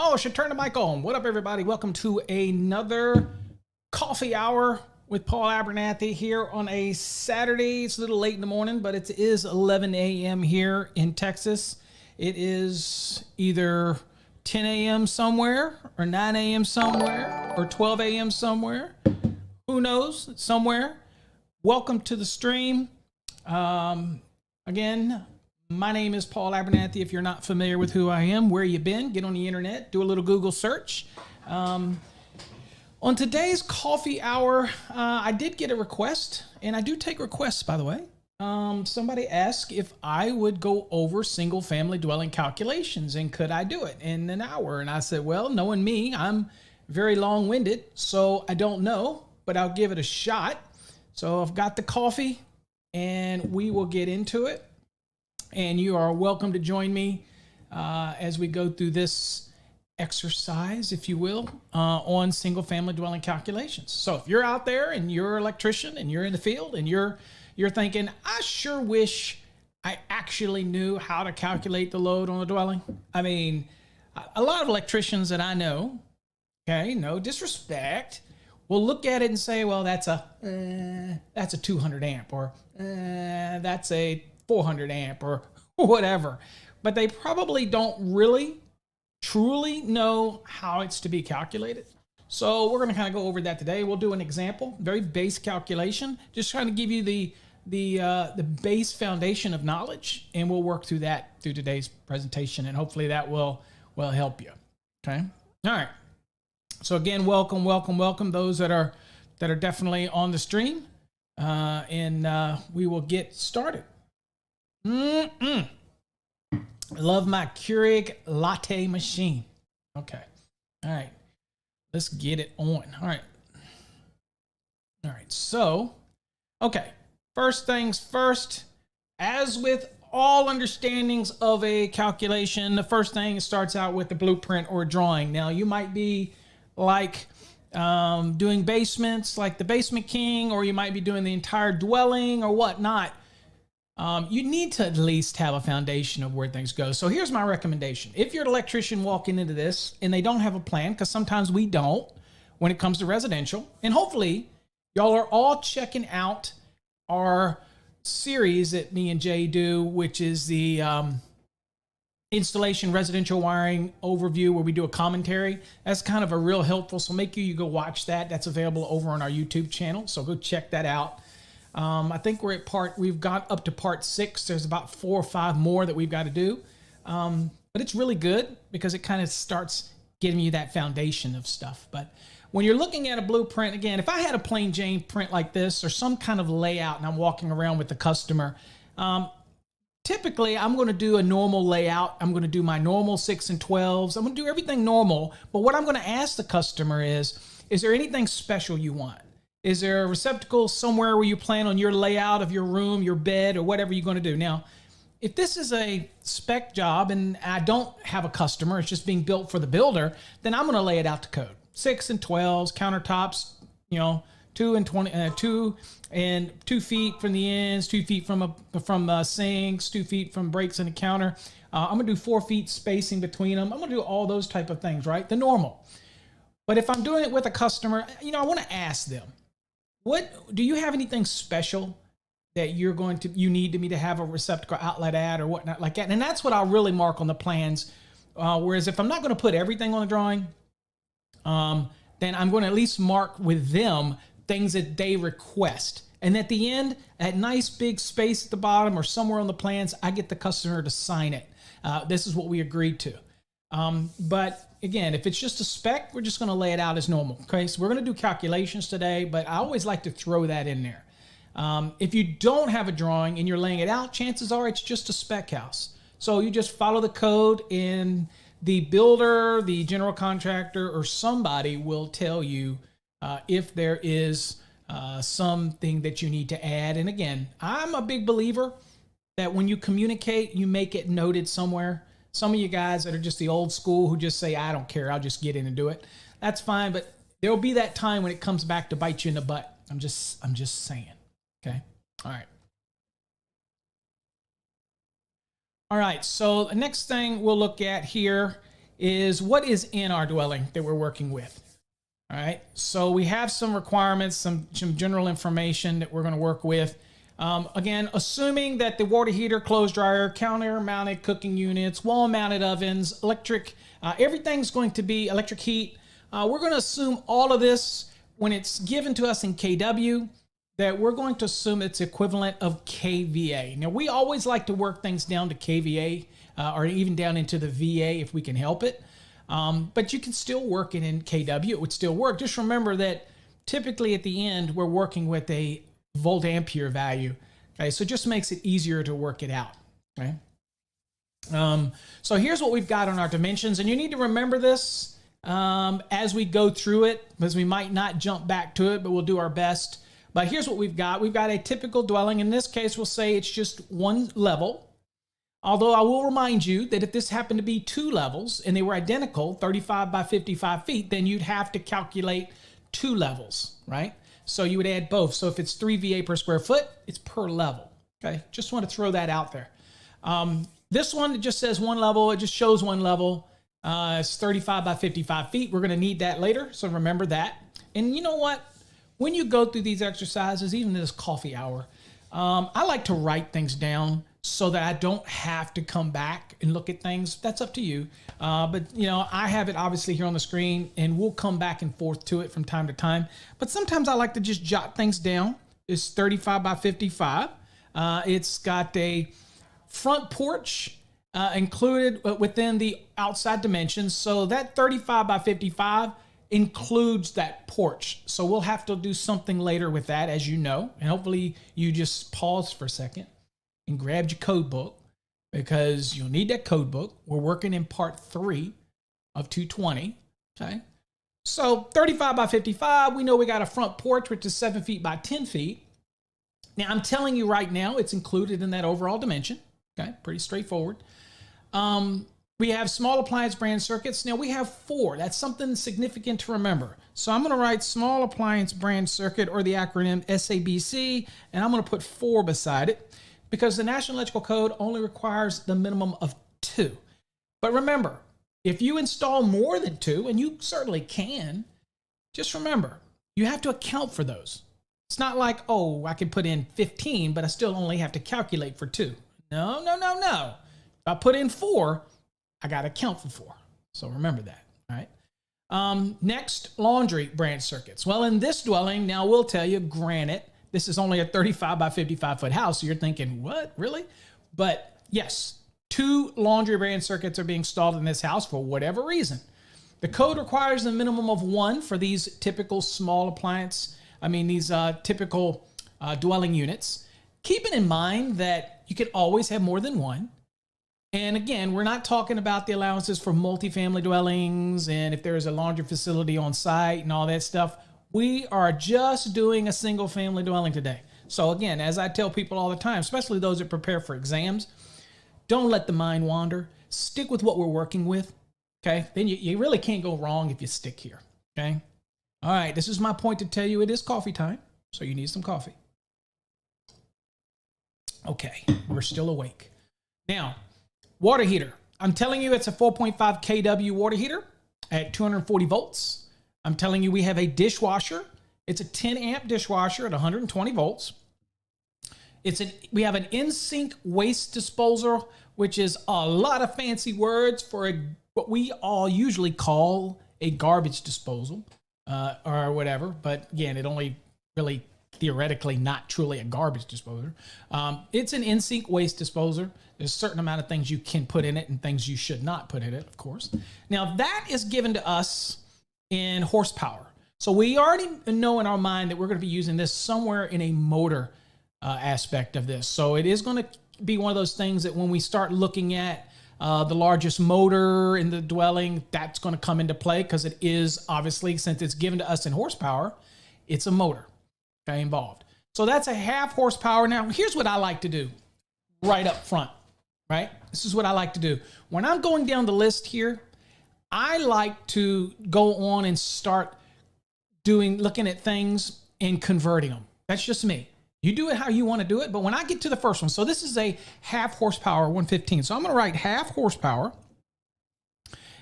Oh, I should turn the mic on. What up, everybody? Welcome to another coffee hour with Paul Abernathy here on a Saturday. It's a little late in the morning, but it is 11 a.m. here in Texas. It is either 10 a.m. somewhere or 9 a.m. somewhere or 12 a.m. somewhere. Who knows? Somewhere. Welcome to the stream. Again, my name is Paul Abernathy. If you're not familiar with who I am, where you been, get on the internet, do a little Google search. On today's coffee hour, I did get a request, and I do take requests, by the way. Somebody asked if I would go over single family dwelling calculations, and could I do it in an hour? And I said, well, knowing me, I'm very long-winded, so I don't know, but I'll give it a shot. So I've got the coffee, and we will get into it. And you are welcome to join me as we go through this exercise, if you will, on single family dwelling calculations. So if you're out there and you're an electrician and you're in the field and you're thinking, I sure wish I actually knew how to calculate the load on a dwelling. I mean, a lot of electricians that I know, okay, no disrespect, will look at it and say, well, that's a 200 amp, or that's a 400 amp, or whatever. But they probably don't really, truly know how it's to be calculated. So we're going to kind of go over that today. We'll do an example, very base calculation, just trying to give you the base foundation of knowledge, and we'll work through that through today's presentation, and hopefully that will help you. Okay. All right. So again, welcome those that are definitely on the stream, and we will get started. I love my Keurig latte machine. Okay. All right. Let's get it on. All right. So, okay. First things first, as with all understandings of a calculation, the first thing starts out with the blueprint or drawing. Now, you might be like doing basements like the Basement King, or you might be doing the entire dwelling or whatnot. You need to at least have a foundation of where things go. So here's my recommendation. If you're an electrician walking into this and they don't have a plan, because sometimes we don't when it comes to residential, and hopefully y'all are all checking out our series that me and Jay do, which is the installation residential wiring overview, where we do a commentary. That's kind of a real helpful. So make sure you go watch that. That's available over on our YouTube channel. So go check that out. I think we've got up to part 6. There's about 4 or 5 more that we've got to do. But it's really good because it kind of starts giving you that foundation of stuff. But when you're looking at a blueprint, again, if I had a plain Jane print like this or some kind of layout and I'm walking around with the customer, typically I'm going to do a normal layout. I'm going to do my normal 6 and 12s. I'm going to do everything normal. But what I'm going to ask the customer is there anything special you want? Is there a receptacle somewhere where you plan on your layout of your room, your bed, or whatever you're going to do? Now, if this is a spec job and I don't have a customer, it's just being built for the builder, then I'm going to lay it out to code. 6 and 12s, countertops, 2 and 20, 2 and 2 feet from the ends, 2 feet from sinks, 2 feet from breaks in the counter. I'm going to do 4 feet spacing between them. I'm going to do all those type of things, right? The normal. But if I'm doing it with a customer, I want to ask them, what do you have anything special that you need me to have a receptacle outlet at or whatnot like that? And that's what I'll really mark on the plans. Whereas if I'm not going to put everything on the drawing, then I'm going to at least mark with them things that they request. And at the end, that nice big space at the bottom or somewhere on the plans, I get the customer to sign it. This is what we agreed to. But again, if it's just a spec, we're just going to lay it out as normal. Okay, so we're going to do calculations today, but I always like to throw that in there. If you don't have a drawing and you're laying it out, chances are it's just a spec house. So you just follow the code, and the builder, the general contractor, or somebody will tell you if there is something that you need to add. And again, I'm a big believer that when you communicate, you make it noted somewhere. Some of you guys that are just the old school who just say, I don't care, I'll just get in and do it. That's fine, but there'll be that time when it comes back to bite you in the butt. I'm just saying. Okay. All right. All right, so the next thing we'll look at here is what is in our dwelling that we're working with. All right, so we have some requirements, some general information that we're going to work with. Again, assuming that the water heater, clothes dryer, counter-mounted cooking units, wall-mounted ovens, electric, everything's going to be electric heat. We're going to assume all of this when it's given to us in kW, that we're going to assume it's equivalent of kVA. Now, we always like to work things down to kVA or even down into the VA if we can help it. But you can still work it in kW. It would still work. Just remember that typically at the end, we're working with a volt ampere value. Okay, so it just makes it easier to work it out. Okay. So here's what we've got on our dimensions, and you need to remember this as we go through it, because we might not jump back to it, but we'll do our best. But here's what we've got. We've got a typical dwelling. In this case, we'll say it's just one level. Although I will remind you that if this happened to be two levels and they were identical, 35 by 55 feet, then you'd have to calculate two levels, right? So you would add both. So if it's 3 VA per square foot, it's per level. Okay, just want to throw that out there. This one, it just says one level. It just shows one level. It's 35 by 55 feet. We're going to need that later, so remember that. And you know what? When you go through these exercises, even this coffee hour, I like to write things down so that I don't have to come back and look at things. That's up to you. But, you know, I have it obviously here on the screen, and we'll come back and forth to it from time to time. But sometimes I like to just jot things down. It's 35 by 55. It's got a front porch included within the outside dimensions. So that 35 by 55 includes that porch. So we'll have to do something later with that, as you know. And hopefully you just pause for a second and grabbed your code book, because you'll need that code book. We're working in part 3 of 220, okay? So 35 by 55, we know we got a front porch, which is 7 feet by 10 feet. Now, I'm telling you right now, it's included in that overall dimension, okay? Pretty straightforward. We have small appliance brand circuits. Now, we have 4. That's something significant to remember. So I'm going to write small appliance brand circuit, or the acronym SABC, and I'm going to put 4 beside it, because the National Electrical Code only requires the minimum of 2. But remember, if you install more than 2, and you certainly can, just remember, you have to account for those. It's not like, oh, I can put in 15, but I still only have to calculate for 2. No, no, no, no. If I put in 4, I got to count for 4. So remember that, all right? Next, laundry branch circuits. Well, in this dwelling, now we'll tell you, granted, this is only a 35 by 55 foot house. So you're thinking, what, really? But yes, 2 laundry branch circuits are being installed in this house for whatever reason. The code requires a minimum of 1 for these typical small appliance, these typical dwelling units. Keeping in mind that you can always have more than 1. And again, we're not talking about the allowances for multifamily dwellings and if there is a laundry facility on site and all that stuff. We are just doing a single family dwelling today. So again, as I tell people all the time, especially those that prepare for exams, don't let the mind wander. Stick with what we're working with, okay? Then you really can't go wrong if you stick here, okay? All right, this is my point to tell you it is coffee time, so you need some coffee. Okay, we're still awake. Now, water heater. I'm telling you it's a 4.5 kW water heater at 240 volts. I'm telling you we have a dishwasher. It's a 10 amp dishwasher at 120 volts. We have an in-sink waste disposal, which is a lot of fancy words for what we all usually call a garbage disposal or whatever. But again, it only really theoretically not truly a garbage disposer. It's an in-sink waste disposer. There's a certain amount of things you can put in it and things you should not put in it, of course. Now, that is given to us in horsepower. So we already know in our mind that we're going to be using this somewhere in a motor aspect of this. So it is going to be one of those things that when we start looking at the largest motor in the dwelling, that's going to come into play, because it is obviously, since it's given to us in horsepower, it's a motor involved. So that's a 1/2 horsepower. Now, here's what I like to do right up front, right? This is what I like to do. When I'm going down the list here, I like to go on and start looking at things and converting them. That's just me. You do it how you want to do it. But when I get to the first one, so this is a 1/2 horsepower 115. So I'm going to write 1/2 horsepower.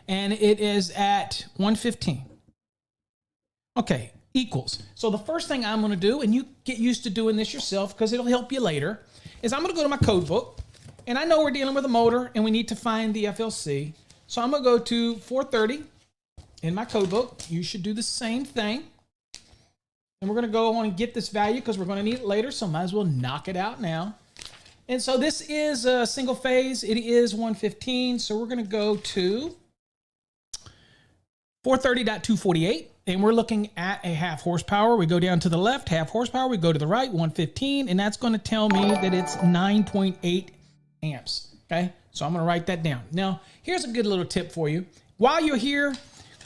and it is at 115. Okay, equals. So the first thing I'm going to do, and you get used to doing this yourself because it'll help you later, is I'm going to go to my code book, and I know we're dealing with a motor and we need to find the FLC. So I'm going to go to 430 in my code book. You should do the same thing. And we're going to go on and get this value because we're going to need it later, so might as well knock it out now. And so this is a single phase. It is 115, so we're going to go to 430.248, and we're looking at a half horsepower. We go down to the left, half horsepower. We go to the right, 115, and that's going to tell me that it's 9.8 amps, okay? So I'm going to write that down. Now, here's a good little tip for you. While you're here,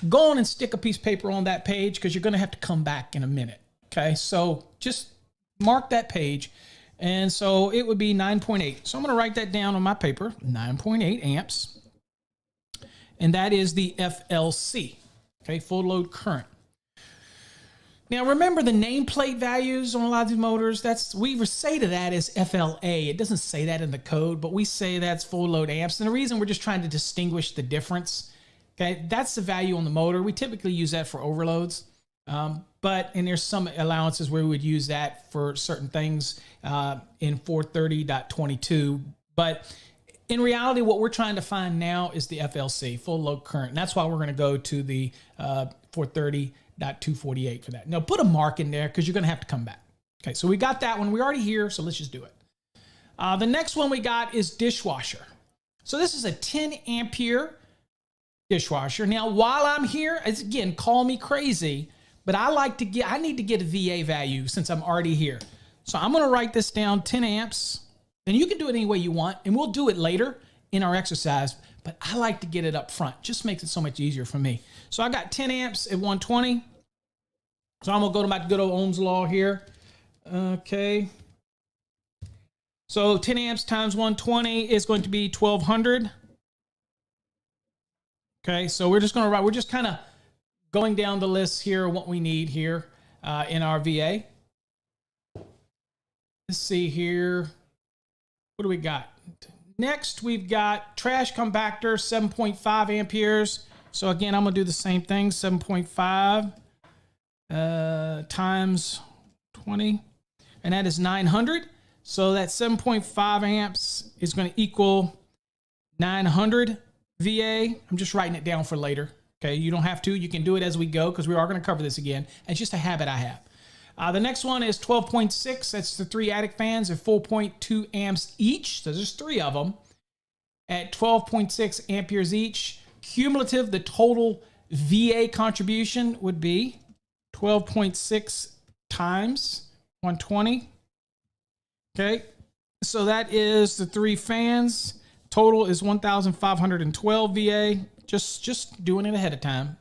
go on and stick a piece of paper on that page because you're going to have to come back in a minute, okay? So just mark that page, and so it would be 9.8. So I'm going to write that down on my paper, 9.8 amps, and that is the FLC, okay, full load current. Now remember the nameplate values on a lot of these motors, we say to that as FLA. It doesn't say that in the code, but we say that's full load amps. And the reason we're just trying to distinguish the difference, okay, that's the value on the motor. We typically use that for overloads, and there's some allowances where we would use that for certain things in 430.22. But in reality, what we're trying to find now is the FLC, full load current. And that's why we're going to go to the 430.248 for that. Now put a mark in there because you're going to have to come back. Okay, so we got that one. We're already here, so let's just do it. The next one we got is Dishwasher. So this is a 10 ampere dishwasher. Now, while I'm here, as again, call me crazy, but I need to get a VA value since I'm already here. So I'm going to write this down, 10 amps. And you can do it any way you want, and we'll do it later in our exercise, but I like to get it up front. Just makes it so much easier for me. So I got 10 amps at 120. So I'm going to go to my good old Ohm's law here. Okay. So 10 amps times 120 is going to be 1200. Okay, so we're just going to write, we're just kind of going down the list here, what we need here in our VA. Let's see here. What do we got? Next, we've got trash compactor, 7.5 amperes. So again, I'm going to do the same thing, 7.5 times 20, and that is 900. So that 7.5 amps is going to equal 900 VA. I'm just writing it down for later. Okay, you don't have to. You can do it as we go because we are going to cover this again. It's just a habit I have. The next one is 12.6. That's the 3 attic fans at 4.2 amps each. So there's 3 of them at 12.6 amperes each. Cumulative, the total VA contribution would be 12.6 times 120. Okay, so that is the 3 fans. Total is 1,512 VA. Just doing it ahead of time.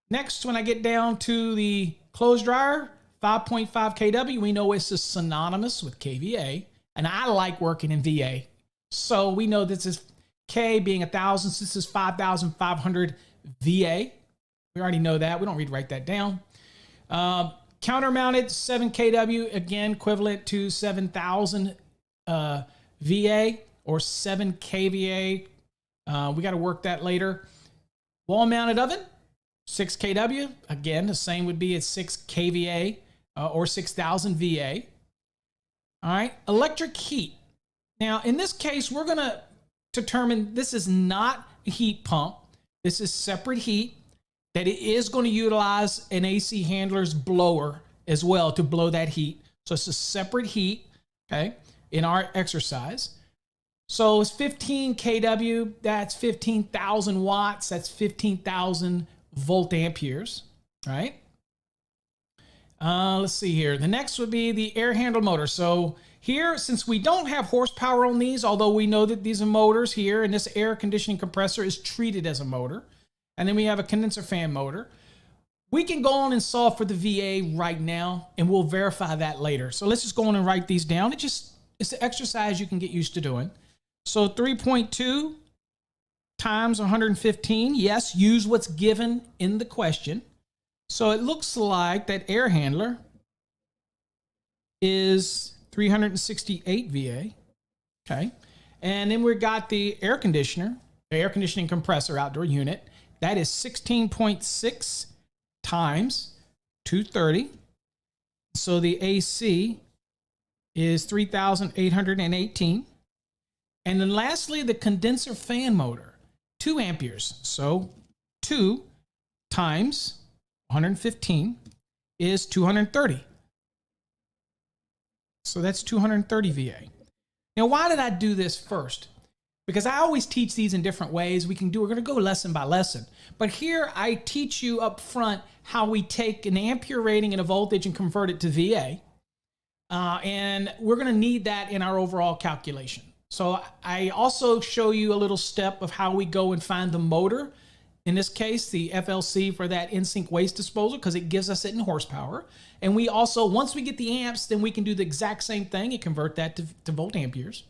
Next, when I get down to the clothes dryer, 5.5 kW. We know it's synonymous with kVA, and I like working in VA. So we know this is K being 1,000. So this is 5,500 VA. We already know that. We don't need to write that down. Counter-mounted 7 kW, again, equivalent to 7,000 VA or 7 kVA. We got to work that later. Wall-mounted oven, 6 kW. Again, the same would be at 6 kVA or 6,000 VA. All right, electric heat. Now, in this case, we're going to determine this is not a heat pump. This is separate heat that it is going to utilize an AC handler's blower as well to blow that heat. So it's a separate heat, okay, in our exercise. So it's 15 kW. That's 15,000 watts. That's 15,000 volt amperes, right? Let's see here. The next would be the air handle motor. So here, since we don't have horsepower on these, although we know that these are motors here, and this air conditioning compressor is treated as a motor, and then we have a condenser fan motor, we can go on and solve for the VA right now, and we'll verify that later. So let's just go on and write these down. It's an exercise you can get used to doing. So 3.2 times 115. Yes, use what's given in the question. So it looks like that air handler is 368 VA. Okay. And then we got the air conditioner the air conditioning compressor outdoor unit. That is 16.6 times 230. So the AC is 3,818. And then lastly, the condenser fan motor, 2 amperes. So 2 times 115 is 230. So that's 230 VA. Now, why did I do this first? Because I always teach these in different ways. We're going to go lesson by lesson. But here I teach you up front how we take an ampere rating and a voltage and convert it to VA. And we're going to need that in our overall calculation. So I also show you a little step of how we go and find the motor. In this case, the FLC for that in-sink waste disposal, because it gives us it in horsepower. And we also, once we get the amps, then we can do the exact same thing and convert that to volt amperes.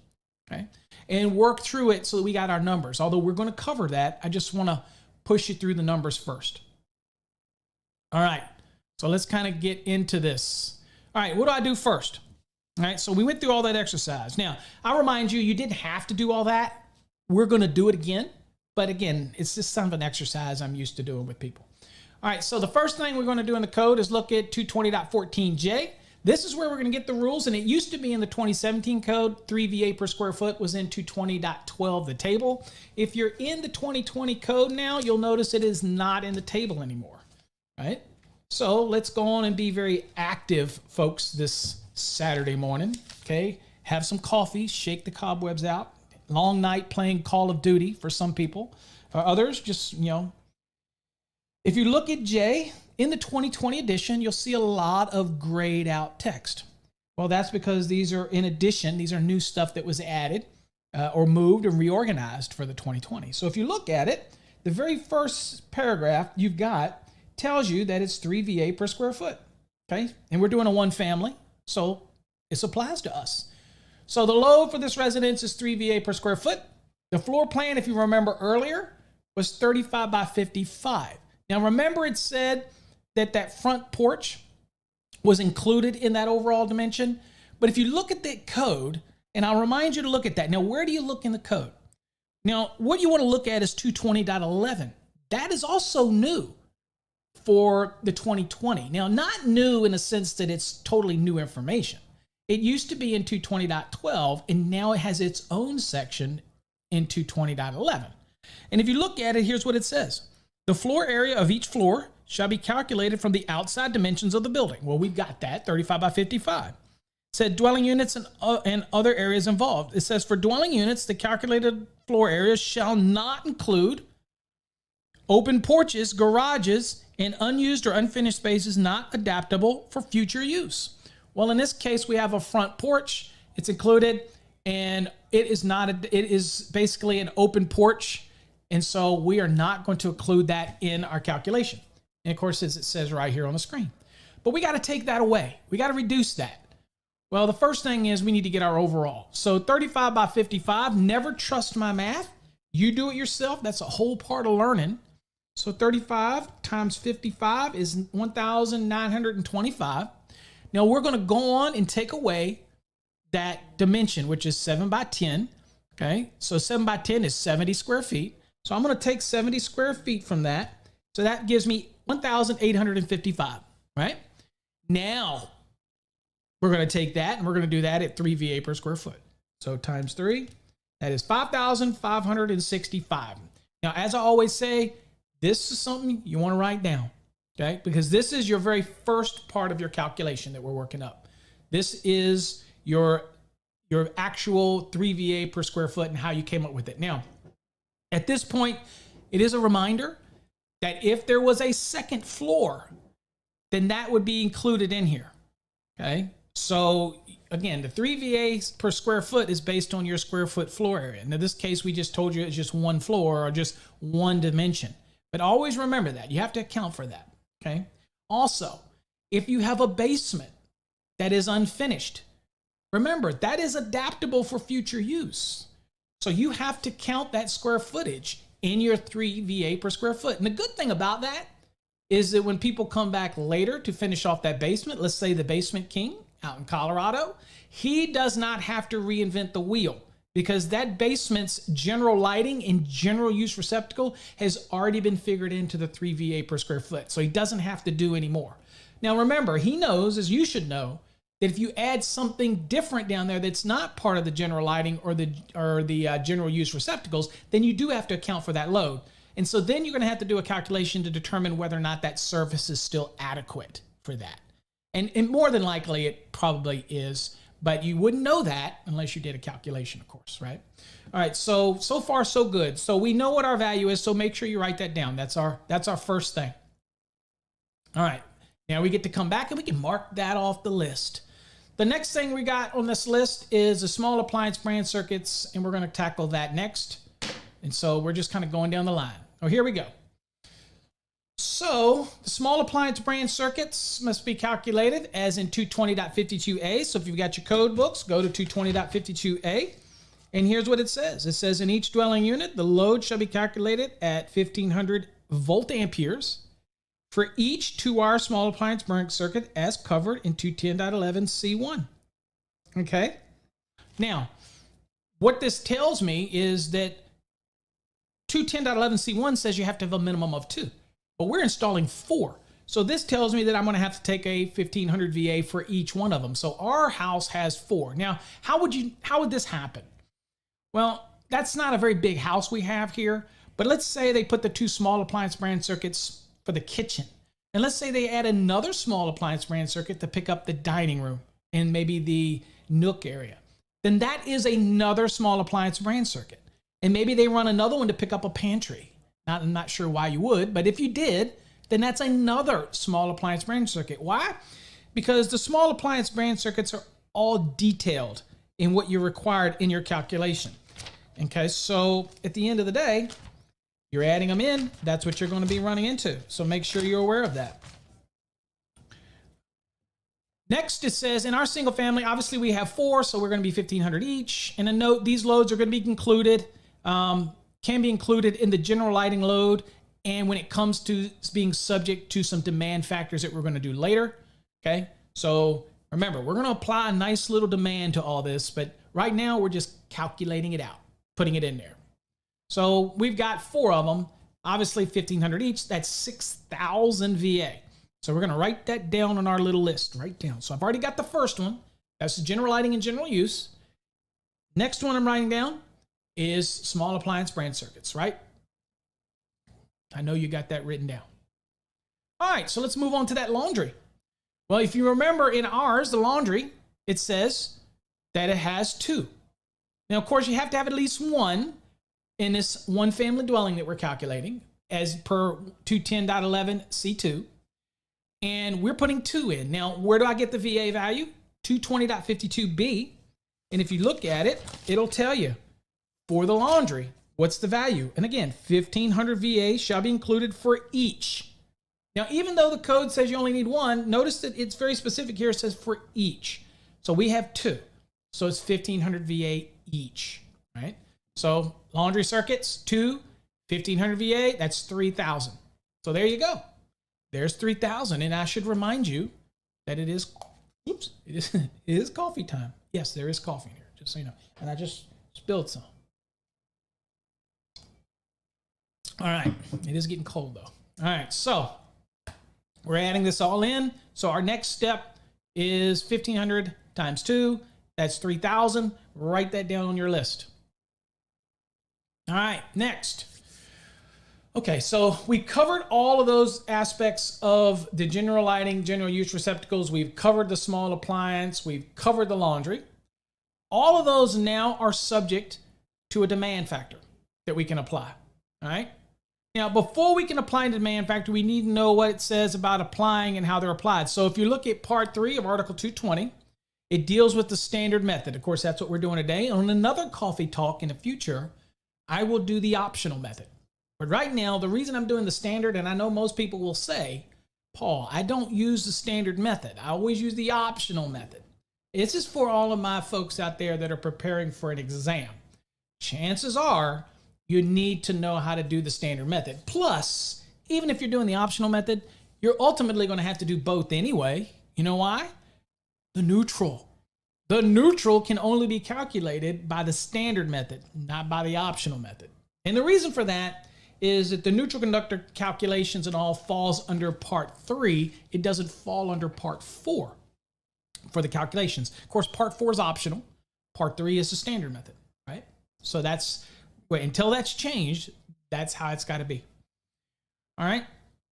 Okay, and work through it so that we got our numbers. Although we're going to cover that, I just want to push you through the numbers first. All right, so let's kind of get into this. All right, what do I do first? All right, so we went through all that exercise. Now, I'll remind you, you didn't have to do all that. We're going to do it again. But again, it's just some of an exercise I'm used to doing with people. All right, so the first thing we're going to do in the code is look at 220.14J. This is where we're going to get the rules, and it used to be in the 2017 code. 3 VA per square foot was in 220.12, the table. If you're in the 2020 code now, you'll notice it is not in the table anymore, right? So let's go on and be very active, folks, this Saturday morning, okay? Have some coffee, shake the cobwebs out. Long night playing Call of Duty for some people. For others, just, if you look at J, in the 2020 edition, you'll see a lot of grayed out text. Well, that's because these are in addition, these are new stuff that was added or moved and reorganized for the 2020. So if you look at it, the very first paragraph you've got tells you that it's 3 VA per square foot, okay? And we're doing a one family, so this applies to us. So the load for this residence is 3 VA per square foot. The floor plan, if you remember earlier, was 35 by 55. Now remember it said that that front porch was included in that overall dimension. But if you look at that code, and I'll remind you to look at that. Now, where do you look in the code? Now, what you want to look at is 220.11. That is also new for the 2020. Now, not new in the sense that it's totally new information. It used to be in 220.12, and now it has its own section in 220.11. And if you look at it, here's what it says. The floor area of each floor shall be calculated from the outside dimensions of the building. Well, we've got that, 35 by 55. It said dwelling units and other areas involved. It says for dwelling units, the calculated floor areas shall not include open porches, garages, and unused or unfinished spaces not adaptable for future use. Well, in this case, we have a front porch. It's included, and it is basically an open porch. And so we are not going to include that in our calculation. And of course, as it says right here on the screen. But we got to take that away. We got to reduce that. Well, the first thing is we need to get our overall. So 35 by 55, never trust my math. You do it yourself. That's a whole part of learning. So 35 times 55 is 1,925. Now we're going to go on and take away that dimension, which is 7 by 10. Okay, so 7 by 10 is 70 square feet. So I'm going to take 70 square feet from that. So that gives me 1,855, right? Now we're going to take that and we're going to do that at 3 VA per square foot. So times 3, that is 5,565. Now, as I always say, this is something you want to write down, okay? Because this is your very first part of your calculation that we're working up. This is your actual 3 VA per square foot and how you came up with it. Now, at this point, it is a reminder that if there was a second floor, then that would be included in here, okay? So again, the 3 VA per square foot is based on your square foot floor area. And in this case, we just told you it's just one floor or just one dimension. But always remember that. You have to account for that, okay? Also, if you have a basement that is unfinished, remember, that is adaptable for future use. So you have to count that square footage in your 3 VA per square foot. And the good thing about that is that when people come back later to finish off that basement, let's say the basement king out in Colorado, he does not have to reinvent the wheel. because that basement's general lighting and general use receptacle has already been figured into the 3 VA per square foot. So he doesn't have to do any more. Now remember, he knows, as you should know, that if you add something different down there that's not part of the general lighting or the general use receptacles, then you do have to account for that load. And so then you're going to have to do a calculation to determine whether or not that surface is still adequate for that. And more than likely it probably is, but you wouldn't know that unless you did a calculation, of course, right? All right, so far so good. So we know what our value is, so make sure you write that down. That's our first thing. All right, now we get to come back and we can mark that off the list. The next thing we got on this list is the small appliance branch circuits, and we're going to tackle that next. And so we're just kind of going down the line. Oh, here we go. So the small appliance branch circuits must be calculated as in 220.52a. So if you've got your code books, go to 220.52a. And here's what it says. It says in each dwelling unit, the load shall be calculated at 1500 volt amperes for each 2-wire small appliance branch circuit as covered in 210.11c1. Okay. Now, what this tells me is that 210.11c1 says you have to have a minimum of 2, but we're installing 4. So this tells me that I'm going to have to take a 1500 VA for each one of them. So our house has 4. Now, how would this happen? Well, that's not a very big house we have here, but let's say they put the 2 small appliance branch circuits for the kitchen. And let's say they add another small appliance branch circuit to pick up the dining room and maybe the nook area. Then that is another small appliance branch circuit. And maybe they run another one to pick up a pantry. I'm not sure why you would, but if you did, then that's another small appliance branch circuit. Why? Because the small appliance branch circuits are all detailed in what you're required in your calculation. Okay, so at the end of the day, you're adding them in, that's what you're going to be running into. So make sure you're aware of that. Next, it says in our single family, obviously we have 4, so we're going to be 1500 each. And a note, these loads are going to be included, can be included in the general lighting load. And when it comes to being subject to some demand factors that we're going to do later. Okay, so remember, we're going to apply a nice little demand to all this, but right now we're just calculating it out, putting it in there. So we've got 4 of them, obviously 1500 each, that's 6,000 VA. So we're going to write that down on our little list, right down. So I've already got the first one. That's general lighting and general use. Next one I'm writing down is small appliance branch circuits, right? I know you got that written down. All right, so let's move on to that laundry. Well, if you remember in ours, the laundry, it says that it has 2. Now, of course, you have to have at least 1 in this one family dwelling that we're calculating as per 210.11c2. And we're putting 2 in. Now, where do I get the VA value? 220.52b. And if you look at it, it'll tell you for the laundry, what's the value? And again, 1500 VA shall be included for each. Now, even though the code says you only need 1, notice that it's very specific here. It says for each. So we have 2. So it's 1500 VA each, right? So laundry circuits, 2, 1500 VA, that's 3,000. So there you go. There's 3,000. And I should remind you that it is coffee time. Yes, there is coffee in here, just so you know. And I just spilled some. All right, it is getting cold though. All right, so we're adding this all in. So our next step is 1500 times 2. That's 3,000. Write that down on your list. All right, next. Okay, so we covered all of those aspects of the general lighting, general use receptacles. We've covered the small appliance. We've covered the laundry. All of those now are subject to a demand factor that we can apply. All right. Now, before we can apply a demand factor, we need to know what it says about applying and how they're applied. So if you look at part 3 of Article 220, it deals with the standard method. Of course, that's what we're doing today. On another coffee talk in the future, I will do the optional method. But right now, the reason I'm doing the standard, and I know most people will say, Paul, I don't use the standard method. I always use the optional method. This is for all of my folks out there that are preparing for an exam. Chances are you need to know how to do the standard method. Plus, even if you're doing the optional method, you're ultimately going to have to do both anyway. You know why? The neutral. The neutral can only be calculated by the standard method, not by the optional method. And the reason for that is that the neutral conductor calculations and all falls under part 3. It doesn't fall under part 4 for the calculations. Of course, part 4 is optional. Part 3 is the standard method, right? So that's, until that's changed, that's how it's got to be. All right.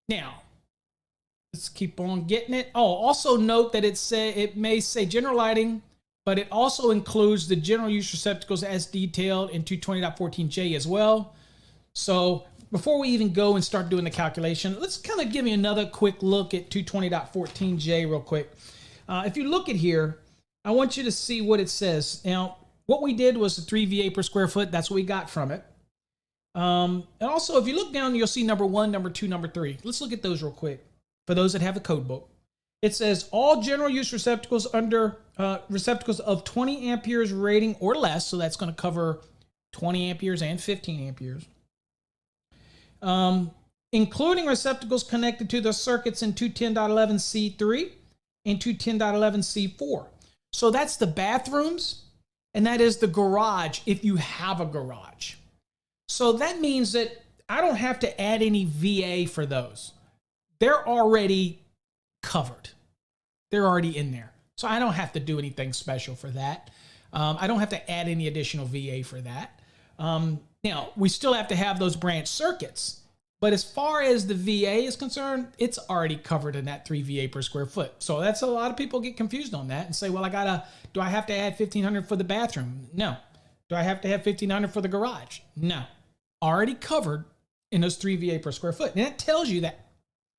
Now, let's keep on getting it. Oh, also note that it may say general lighting, but it also includes the general use receptacles as detailed in 220.14J as well. So before we even go and start doing the calculation, let's kind of give you another quick look at 220.14J real quick. If you look at here, I want you to see what it says. Now, what we did was the 3 VA per square foot. That's what we got from it. And also, if you look down, you'll see number 1, number 2, number 3. Let's look at those real quick. For those that have a code book, it says all general use receptacles under receptacles of 20 amperes rating or less. So that's going to cover 20 amperes and 15 amperes. Including receptacles connected to the circuits in 210.11C3 and 210.11C4. So that's the bathrooms, and that is the garage if you have a garage. So that means that I don't have to add any VA for those. They're already covered. They're already in there. So I don't have to do anything special for that. I don't have to add any additional VA for that. Now, we still have to have those branch circuits. But as far as the VA is concerned, it's already covered in that 3 VA per square foot. So that's a lot of people get confused on that and say, well, do I have to add 1,500 for the bathroom? No. Do I have to have 1,500 for the garage? No. Already covered in those 3 VA per square foot. And that tells you that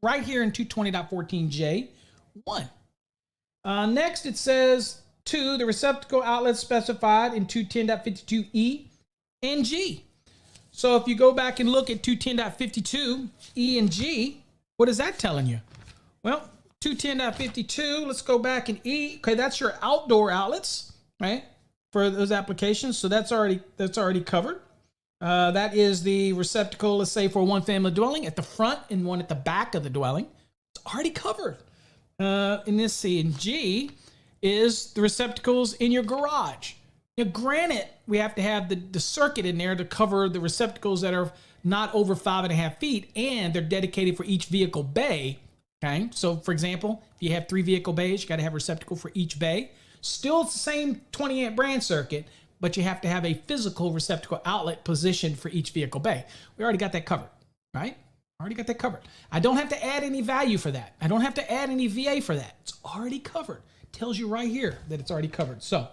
right here in 220.14J, 1. Next, it says 2, the receptacle outlets specified in 210.52E and G. So if you go back and look at 210.52 E and G, what is that telling you? Well, 210.52, let's go back and E. Okay, that's your outdoor outlets, right? For those applications. So that's already covered. That is the receptacle, let's say, for one family dwelling at the front and one at the back of the dwelling. It's already covered. In this C and G is the receptacles in your garage. Now, granted, we have to have the circuit in there to cover the receptacles that are not over 5.5 feet, and they're dedicated for each vehicle bay. Okay, so for example, if you have 3 vehicle bays, you got to have a receptacle for each bay. Still, it's the same 20 amp branch circuit, but you have to have a physical receptacle outlet positioned for each vehicle bay. We already got that covered, right? Already got that covered. I don't have to add any value for that. I don't have to add any VA for that. It's already covered. It tells you right here that it's already covered. So.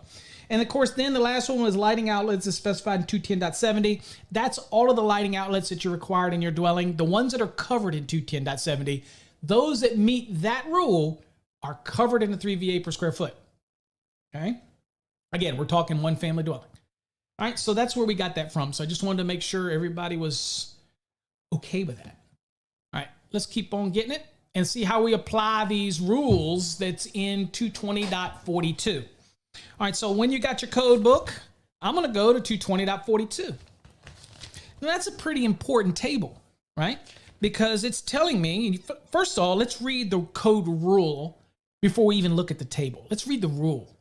And of course, then the last one was lighting outlets is specified in 210.70. That's all of the lighting outlets that you're required in your dwelling. The ones that are covered in 210.70, those that meet that rule are covered in the 3 VA per square foot. Okay? Again, we're talking one family dwelling. All right, so that's where we got that from. So I just wanted to make sure everybody was okay with that. All right, let's keep on getting it and see how we apply these rules that's in 220.42. All right, so when you got your code book, I'm going to go to 220.42. Now, that's a pretty important table, right? Because it's telling me, first of all, let's read the code rule before we even look at the table. Let's read the rule.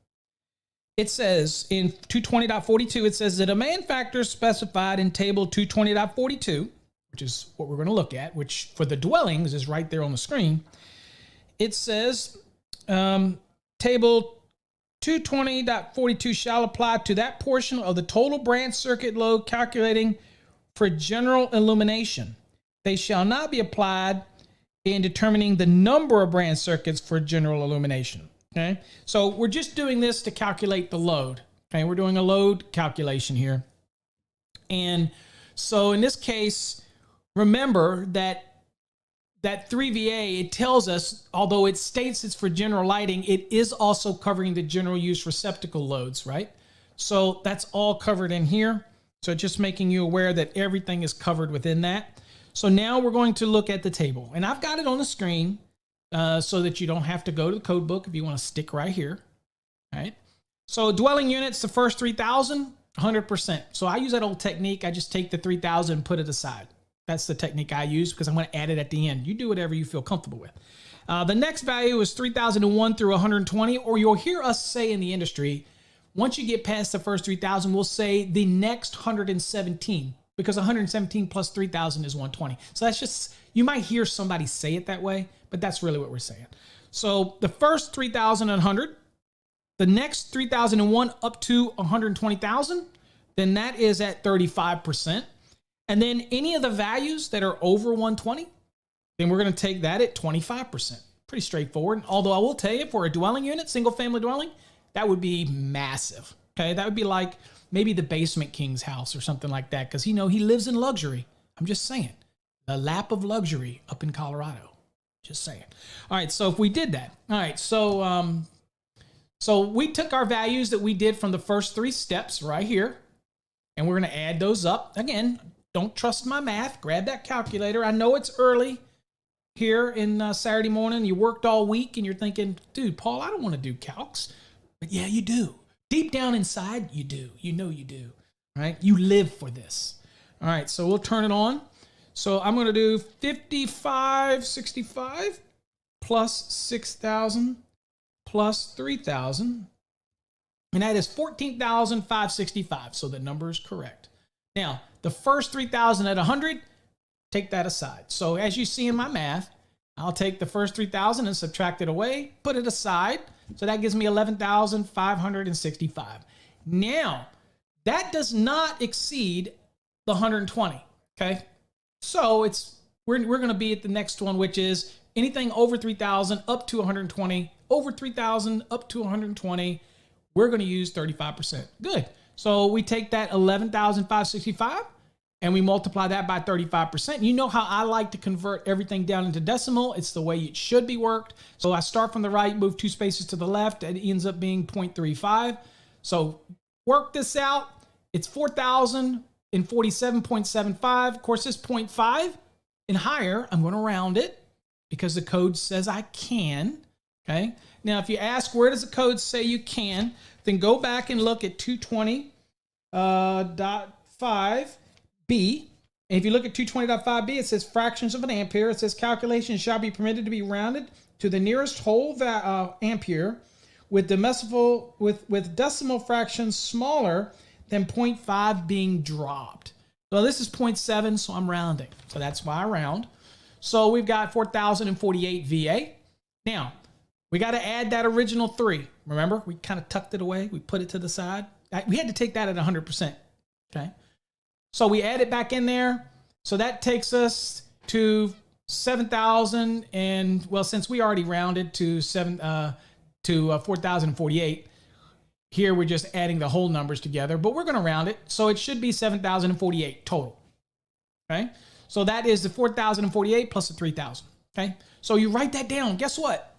It says in 220.42, it says the demand factor specified in table 220.42, which is what we're going to look at, which for the dwellings is right there on the screen. It says table 220.42 shall apply to that portion of the total branch circuit load calculating for general illumination. They shall not be applied in determining the number of branch circuits for general illumination. Okay, so we're just doing this to calculate the load. Okay, we're doing a load calculation here. And so in this case, remember that 3 VA, it tells us, although it states it's for general lighting, it is also covering the general use receptacle loads, right? So that's all covered in here. So just making you aware that everything is covered within that. So now we're going to look at the table. And I've got it on the screen so that you don't have to go to the code book if you want to stick right here, all right? So dwelling units, the first 3,000, 100%. So I use that old technique. I just take the 3,000 and put it aside. That's the technique I use because I'm going to add it at the end. You do whatever you feel comfortable with. The next value is 3,001 through 120, or you'll hear us say in the industry, Once you get past the first 3,000, we'll say the next 117, because 117 plus 3,000 is 120. So that's just, you might hear somebody say it that way, but that's really what we're saying. So the first 3,100, the next 3,001 up to 120,000, then that is at 35%. And then any of the values that are over 120, then we're going to take that at 25%. Pretty straightforward. Although I will tell you, for a dwelling unit, single family dwelling, that would be massive. Okay, that would be like maybe the basement king's house or something like that, because he lives in luxury. I'm just saying, the lap of luxury up in Colorado. Just saying. All right, so if we did that, all right, so we took our values that we did from the first 3 steps right here, and we're going to add those up. Again, don't trust my math. Grab that calculator. I know it's early here in Saturday morning. You worked all week, and you're thinking, dude, Paul, I don't want to do calcs. But yeah, you do. Deep down inside, you do. You know you do, right? You live for this. All right, so we'll turn it on. So I'm going to do 5,565 plus 6,000 plus 3,000. And that is 14,565. So the number is correct. Now, the first 3,000 at 100, take that aside. So as you see in my math, I'll take the first 3,000 and subtract it away, put it aside. So that gives me 11,565. Now, that does not exceed the 120, okay? So we're going to be at the next one, which is anything over 3,000 up to 120, over 3,000 up to 120, we're going to use 35%. Good. So we take that 11,565 and we multiply that by 35%. You know how I like to convert everything down into decimal. It's the way it should be worked. So I start from the right, move 2 spaces to the left, and it ends up being 0.35. So work this out. It's 4,047.75. Of course, this 0.5 and higher, I'm going to round it because the code says I can. Okay. Now, if you ask, where does the code say you can, then go back and look at 220.5b. And if you look at 220.5b, it says fractions of an ampere. It says calculations shall be permitted to be rounded to the nearest whole ampere with decimal fractions smaller than 0.5 being dropped. So this is 0.7, so I'm rounding. So that's why I round. So we've got 4,048 VA. Now, we got to add that original 3. Remember, we kind of tucked it away. We put it to the side. We had to take that at 100%. Okay. So we add it back in there. So that takes us to 7,000. And well, since we already rounded to 4,048, here we're just adding the whole numbers together, but we're going to round it. So it should be 7,048 total. Okay. So that is the 4,048 plus the 3,000. Okay. So you write that down. Guess what?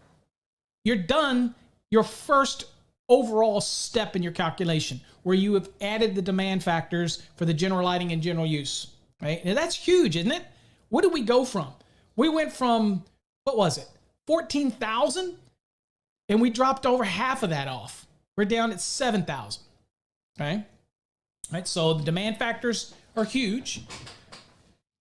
You're done your first overall step in your calculation where you have added the demand factors for the general lighting and general use, right? Now that's huge, isn't it? What did we go from? We went from, what was it? 14,000 and we dropped over half of that off. We're down at 7,000, okay? All right, so the demand factors are huge.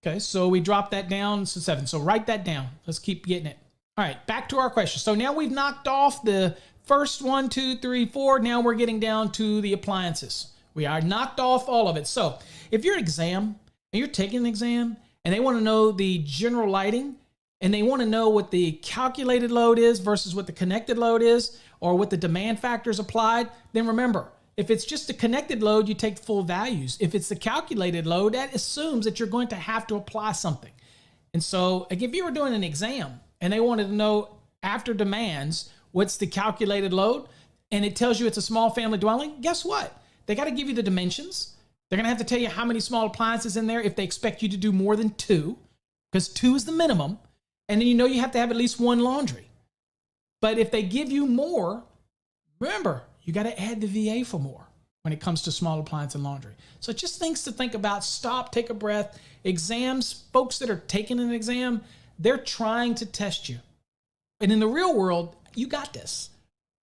Okay, so we dropped that down to 7. So write that down. Let's keep getting it. All right, back to our question. So now we've knocked off the first 1, 2, 3, 4. Now we're getting down to the appliances. We are knocked off all of it. So if you're an exam and you're taking an exam and they want to know the general lighting and they want to know what the calculated load is versus what the connected load is or what the demand factors applied, then remember, if it's just a connected load, you take full values. If it's the calculated load, that assumes that you're going to have to apply something. And so like if you were doing an exam and they wanted to know after demands, what's the calculated load, and it tells you it's a small family dwelling, guess what? They got to give you the dimensions. They're going to have to tell you how many small appliances in there if they expect you to do more than 2, because 2 is the minimum. And then you have to have at least 1 laundry. But if they give you more, remember, you got to add the VA for more when it comes to small appliance and laundry. So just things to think about. Stop, take a breath. Exams, folks that are taking an exam, they're trying to test you. And in the real world, you got this.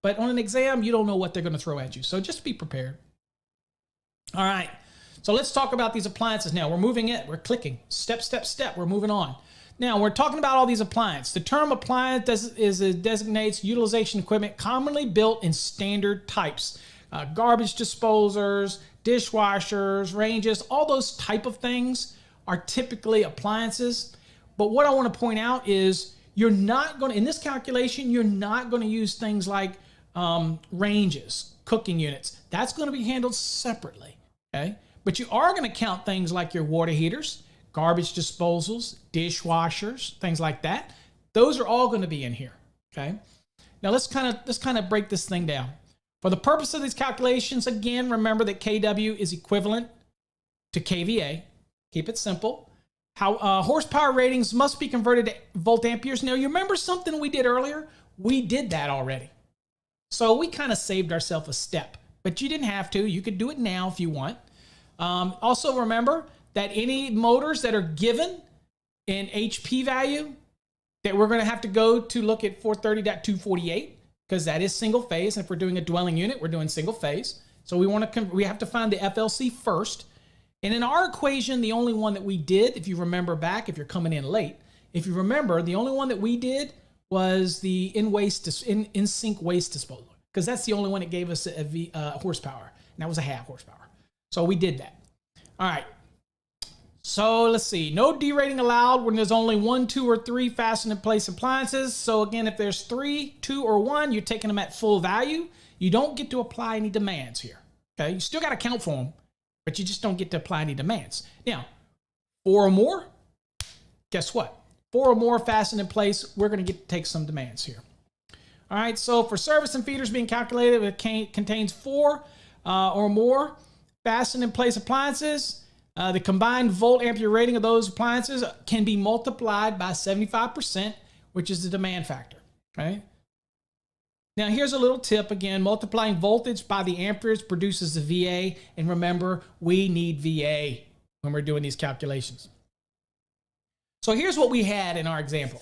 But on an exam, you don't know what they're going to throw at you. So just be prepared. All right. So let's talk about these appliances now. We're moving it. We're clicking. Step, step, step. We're moving on. Now, we're talking about all these appliances. The term appliance designates utilization equipment commonly built in standard types. garbage disposers, dishwashers, ranges, all those type of things are typically appliances. But what I want to point out is you're not going to, in this calculation, you're not going to use things like ranges, cooking units. That's going to be handled separately, okay? But you are going to count things like your water heaters, garbage disposals, dishwashers, things like that. Those are all going to be in here, okay? Now let's kind of break this thing down. For the purpose of these calculations, again, remember that kW is equivalent to kVA. Keep it simple. How horsepower ratings must be converted to volt amperes. Now, you remember something we did earlier? We did that already. So we kind of saved ourselves a step, but you didn't have to. You could do it now if you want. Also remember that any motors that are given in HP value, that we're going to have to go to look at 430.248, because that is single phase. And if we're doing a dwelling unit, we're doing single phase. So we have to find the FLC first. And in our equation, the only one that we did, if you remember back, if you're coming in late, if you remember, the only one that we did was the in-sync waste disposal, because that's the only one that gave us a horsepower, and that was a half horsepower. So we did that. All right. So let's see. No derating allowed when there's only 1, 2, or 3 fastened in place appliances. So again, if there's 3, 2, or 1, you're taking them at full value. You don't get to apply any demands here. Okay. You still got to count for them, but you just don't get to apply any demands. Now, 4 or more, guess what? 4 or more fastened in place, we're going to get to take some demands here. All right, so for service and feeders being calculated, it contains 4 or more fastened in place appliances. The combined volt ampere rating of those appliances can be multiplied by 75%, which is the demand factor. Okay. Now, here's a little tip. Again, multiplying voltage by the amperes produces the VA. And remember, we need VA when we're doing these calculations. So here's what we had in our example.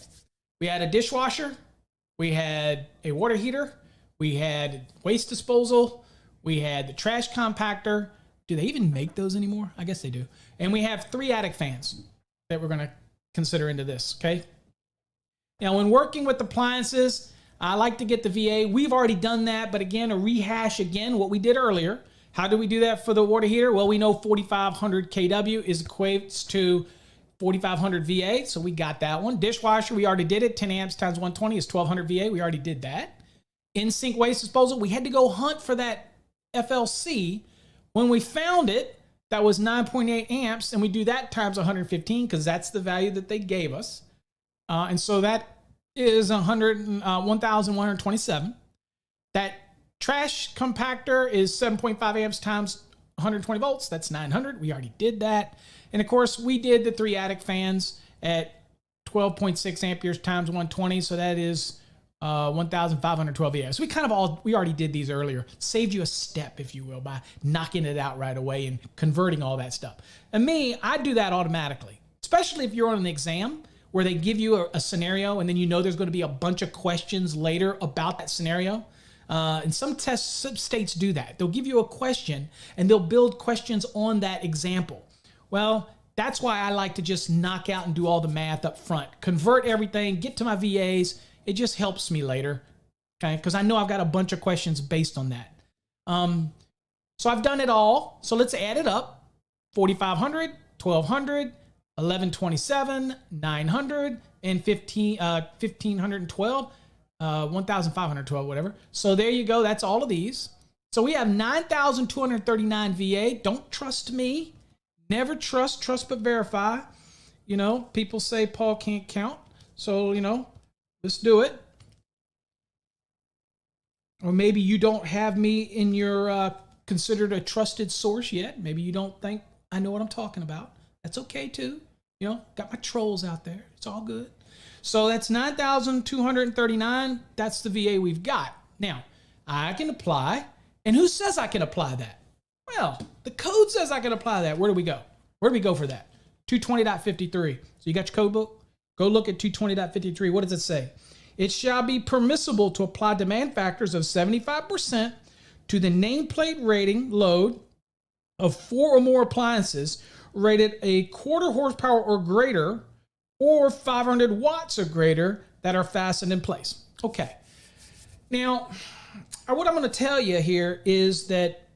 We had a dishwasher. We had a water heater. We had waste disposal. We had the trash compactor. Do they even make those anymore? I guess they do. And we have 3 attic fans that we're going to consider into this, okay? Now, when working with appliances, I like to get the VA. We've already done that, but again, a rehash again what we did earlier. How do we do that for the water heater? Well, we know 4,500 kW equates to 4,500 VA, so we got that one. Dishwasher, we already did it. 10 amps times 120 is 1,200 VA. We already did that. In-sync waste disposal, we had to go hunt for that FLC. When we found it, that was 9.8 amps, and we do that times 115 because that's the value that they gave us. And so that is 1,127. That trash compactor is 7.5 amps times 120 volts. That's 900. We already did that. And of course, we did the 3 attic fans at 12.6 amperes times 120. So that is 1,512 VA. So we already did these earlier. Saved you a step, if you will, by knocking it out right away and converting all that stuff. And me, I do that automatically, especially if you're on an exam where they give you a scenario and then you know there's going to be a bunch of questions later about that scenario. And some states do that. They'll give you a question and they'll build questions on that example. Well, that's why I like to just knock out and do all the math up front, convert everything, get to my VAs. It just helps me later, okay? Because I know I've got a bunch of questions based on that. So I've done it all. So let's add it up. 4,500, 1,200, 1,127, 900, and 1,512, 1,512, whatever. So there you go. That's all of these. So we have 9,239 VA. Don't trust me. Never trust but verify. You know, people say Paul can't count. So, you know, let's do it. Or maybe you don't have me in your considered a trusted source yet. Maybe you don't think I know what I'm talking about. That's okay too. You know, got my trolls out there. It's all good. So that's 9,239. That's the VA we've got. Now, I can apply. And who says I can apply that? Well, the code says I can apply that. Where do we go? Where do we go for that? 220.53. So you got your code book? Go look at 220.53. What does it say? It shall be permissible to apply demand factors of 75% to the nameplate rating load of 4 or more appliances rated a 1/4 horsepower or greater or 500 watts or greater that are fastened in place. Okay. Now, what I'm going to tell you here is that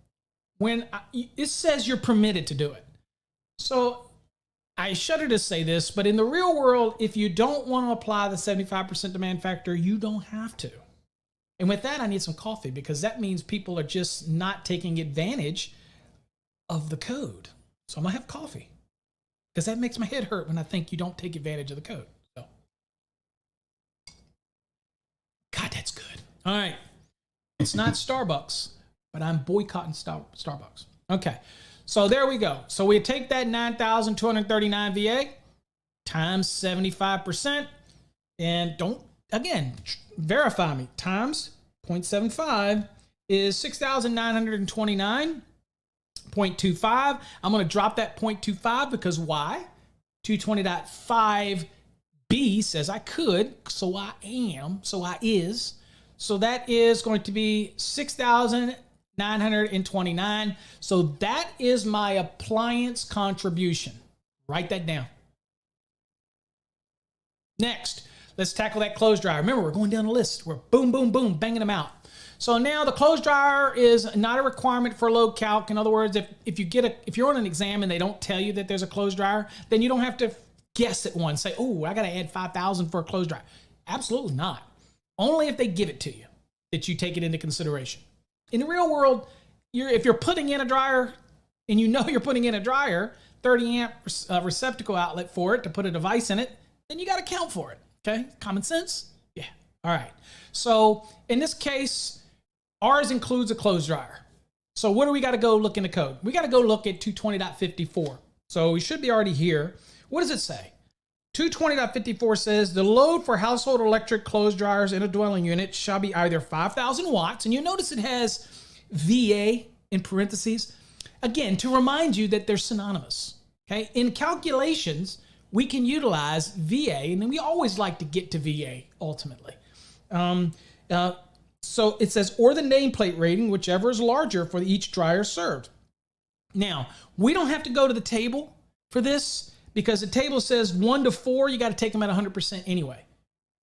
it says you're permitted to do it. So I shudder to say this, but in the real world, if you don't want to apply the 75% demand factor, you don't have to. And with that, I need some coffee, because that means people are just not taking advantage of the code. So I'm going to have coffee, because that makes my head hurt when I think you don't take advantage of the code. So, God, that's good. All right. It's not Starbucks, but I'm boycotting Starbucks. Okay. So there we go. So we take that 9,239 VA times 75%, and again, verify me, times 0.75 is 6,929.25. I'm going to drop that 0.25 because why? 220.5B says I could, so I am, so I is. So that is going to be 6,929. So that is my appliance contribution. Write that down. Next, let's tackle that clothes dryer. Remember, we're going down the list. We're boom, boom, boom, banging them out. So now the clothes dryer is not a requirement for load calc. In other words, if you're on an exam and they don't tell you that there's a clothes dryer, then you don't have to guess at one. Say, oh, I got to add 5,000 for a clothes dryer. Absolutely not. Only if they give it to you that you take it into consideration. In the real world, if you're putting in a dryer and you know you're putting in a dryer, 30 amp receptacle outlet for it to put a device in it, then you got to count for it. Okay, common sense? Yeah. All right. So in this case, ours includes a clothes dryer. So what do we got to go look in the code? We got to go look at 220.54. So we should be already here. What does it say? 220.54 says the load for household electric clothes dryers in a dwelling unit shall be either 5,000 watts, and you notice it has VA in parentheses. Again, to remind you that they're synonymous. Okay, in calculations, we can utilize VA, and we always like to get to VA ultimately. So it says, or the nameplate rating, whichever is larger for each dryer served. Now, we don't have to go to the table for this because the table says 1 to 4, you got to take them at 100% anyway,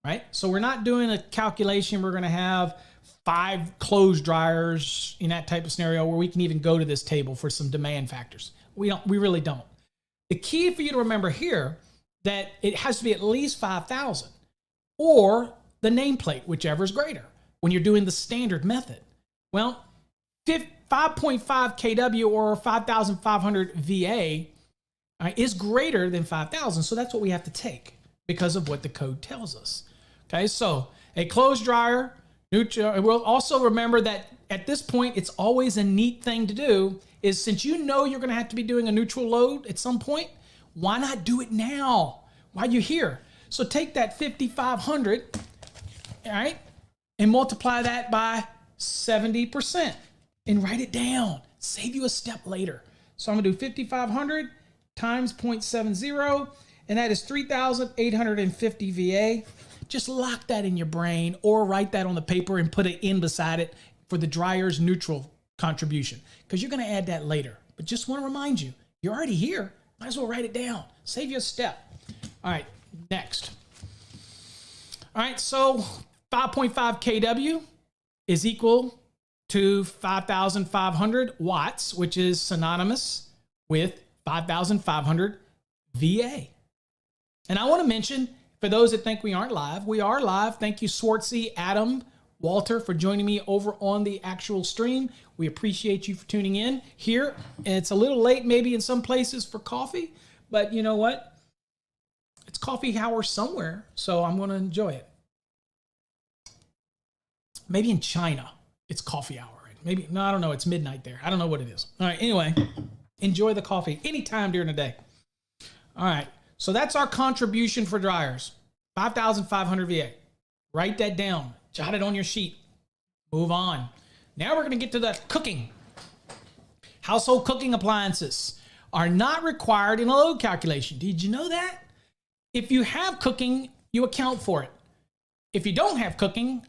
right? So we're not doing a calculation. We're going to have 5 clothes dryers in that type of scenario where we can even go to this table for some demand factors. We really don't. The key for you to remember here that it has to be at least 5,000 or the nameplate, whichever is greater when you're doing the standard method. Well, 5.5 kW or 5,500 VA is greater than 5,000. So that's what we have to take because of what the code tells us. Okay, so a clothes dryer, neutral. We'll also remember that at this point, it's always a neat thing to do is since you know you're going to have to be doing a neutral load at some point, why not do it now while you're here? So take that 5,500, all right, and multiply that by 70% and write it down. Save you a step later. So I'm going to do 5,500 times 0.70, and that is 3,850 VA. Just lock that in your brain or write that on the paper and put it in beside it for the dryer's neutral contribution because you're going to add that later. But just want to remind you, you're already here. Might as well write it down. Save you a step. All right, next. All right, so 5.5 kW is equal to 5,500 watts, which is synonymous with 5,500 VA. And I want to mention, for those that think we aren't live, we are live. Thank you, Swartzy, Adam, Walter, for joining me over on the actual stream. We appreciate you for tuning in here. It's a little late maybe in some places for coffee, but you know what? It's coffee hour somewhere, so I'm going to enjoy it. Maybe in China, it's coffee hour. Maybe, no, I don't know. It's midnight there. I don't know what it is. All right, anyway, enjoy the coffee anytime during the day. All right, so that's our contribution for dryers, 5,500 VA. Write that down. Jot it on your sheet. Move on. Now we're going to get to the cooking. Household cooking appliances are not required in a load calculation. Did you know that? If you have cooking, you account for it. If you don't have cooking,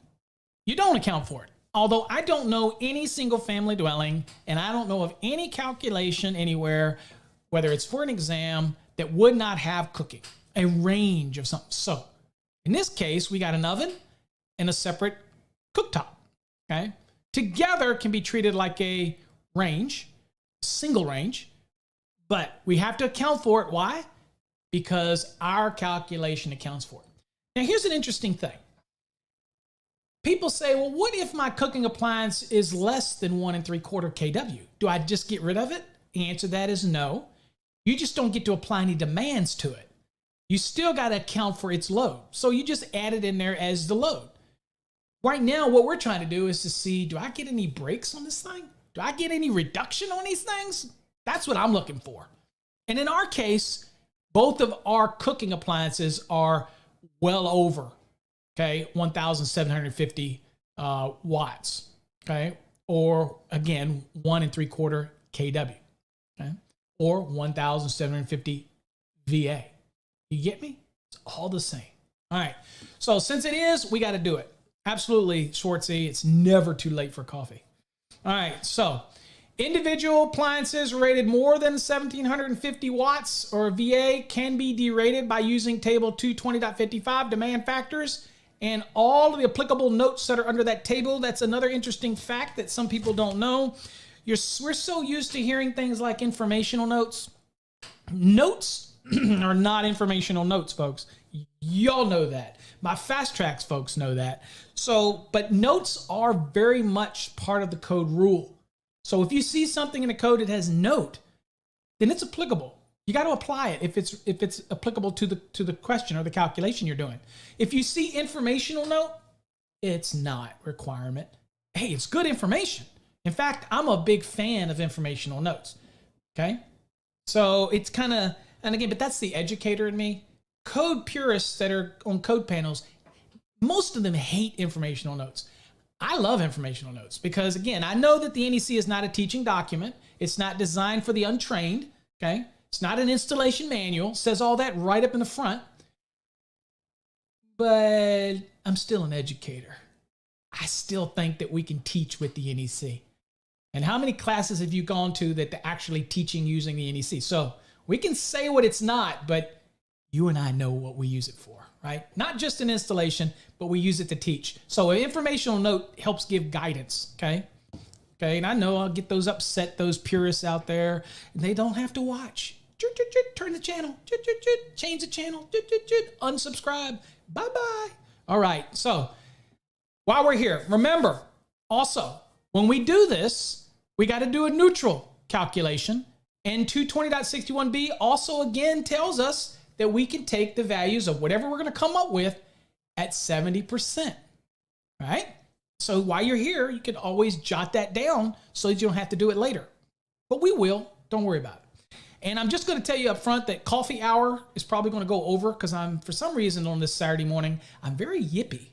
you don't account for it. Although I don't know any single family dwelling, and I don't know of any calculation anywhere, whether it's for an exam, that would not have cooking, a range of something. So in this case, we got an oven and a separate cooktop. okay, together can be treated like a range, single range, but we have to account for it. Why? Because our calculation accounts for it. Now, here's an interesting thing. People say, well, what if my cooking appliance is less than 1 3/4 kW? Do I just get rid of it? The answer to that is no. You just don't get to apply any demands to it. You still got to account for its load. So you just add it in there as the load. Right now, what we're trying to do is to see, do I get any breaks on this thing? Do I get any reduction on these things? That's what I'm looking for. And in our case, both of our cooking appliances are well over, okay, 1,750 watts, okay? Or again, 1 3/4 kW, okay? Or 1,750 VA. You get me? It's all the same. All right. So since it is, we got to do it. Absolutely, Schwartzy. It's never too late for coffee. All right. So individual appliances rated more than 1,750 watts or VA can be derated by using table 220.55 demand factors and all of the applicable notes that are under that table. That's another interesting fact that some people don't know. We're so used to hearing things like informational notes. Notes are not informational notes, folks. Y'all know that. My fast tracks folks know that. So, but notes are very much part of the code rule. So if you see something in the code that has note, then it's applicable. You got to apply it if it's applicable to the question or the calculation you're doing. If you see informational note, it's not requirement. Hey, it's good information. In fact, I'm a big fan of informational notes. Okay? So it's kind of, and again, but that's the educator in me. Code purists that are on code panels, most of them hate informational notes. I love informational notes because, again, I know that the NEC is not a teaching document. It's not designed for the untrained, okay? It's not an installation manual. It says all that right up in the front. But I'm still an educator. I still think that we can teach with the NEC. And how many classes have you gone to that they're actually teaching using the NEC? So we can say what it's not, but you and I know what we use it for, right? Not just an installation, but we use it to teach. So an informational note helps give guidance, okay? Okay, and I know I'll get those upset, those purists out there. They don't have to watch. Turn the channel, change the channel, unsubscribe, bye-bye. All right, so while we're here, remember, also, when we do this, we got to do a neutral calculation. And 220.61b also again tells us that we can take the values of whatever we're going to come up with at 70%, right? So while you're here, you can always jot that down so that you don't have to do it later. But we will. Don't worry about it. And I'm just going to tell you up front that coffee hour is probably going to go over because for some reason on this Saturday morning, I'm very yippy.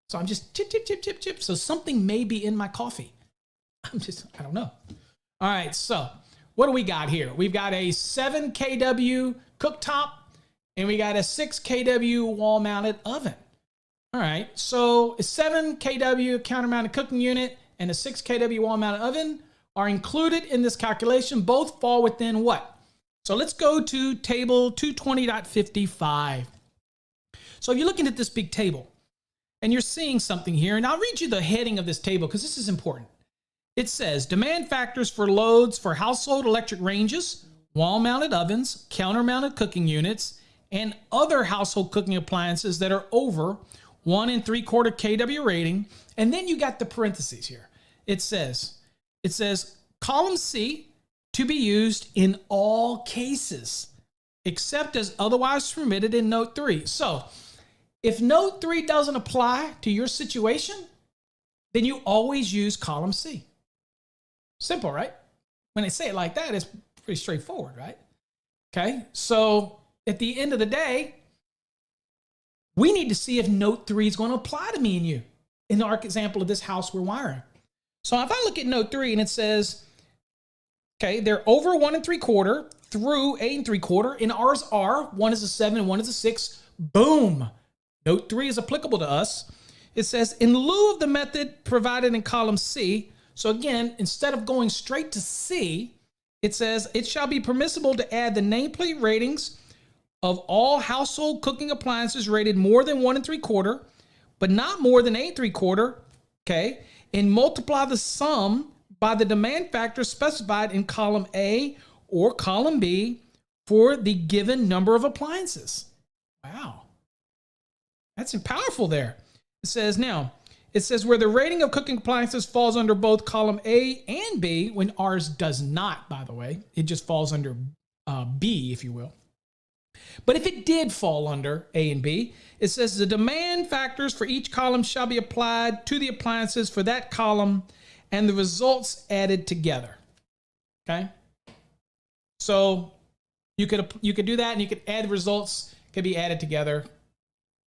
So I'm just chip, chip, chip, chip, chip. So something may be in my coffee. I don't know. All right, so what do we got here? We've got a 7 kW cooktop and we got a 6 kW wall-mounted oven. All right, so a 7 kW counter-mounted cooking unit and a 6 kW wall-mounted oven are included in this calculation. Both fall within what? So let's go to table 220.55. So if you're looking at this big table and you're seeing something here, and I'll read you the heading of this table because this is important. It says, demand factors for loads for household electric ranges, wall-mounted ovens, counter-mounted cooking units, and other household cooking appliances that are over 1 3/4 kW rating. And then you got the parentheses here. It says, column C to be used in all cases, except as otherwise permitted in note 3. So if note 3 doesn't apply to your situation, then you always use column C. Simple, right? When they say it like that, it's pretty straightforward, right? Okay, so at the end of the day, we need to see if note 3 is going to apply to me and you in our example of this house we're wiring. So if I look at note 3 and it says, okay, they're over 1 3/4 through 8 3/4, and ours are, one is a 7, one is a 6, boom. Note 3 is applicable to us. It says, in lieu of the method provided in column C, so again, instead of going straight to C, it says, it shall be permissible to add the nameplate ratings of all household cooking appliances rated more than 1 3/4, but not more than 8 3/4 okay, and multiply the sum by the demand factor specified in column A or column B for the given number of appliances. Wow. That's powerful there. It says where the rating of cooking appliances falls under both column A and B, when ours does not, by the way. It just falls under B, if you will. But if it did fall under A and B, it says the demand factors for each column shall be applied to the appliances for that column and the results added together. Okay? So you could do that, and you could add the results, could be added together.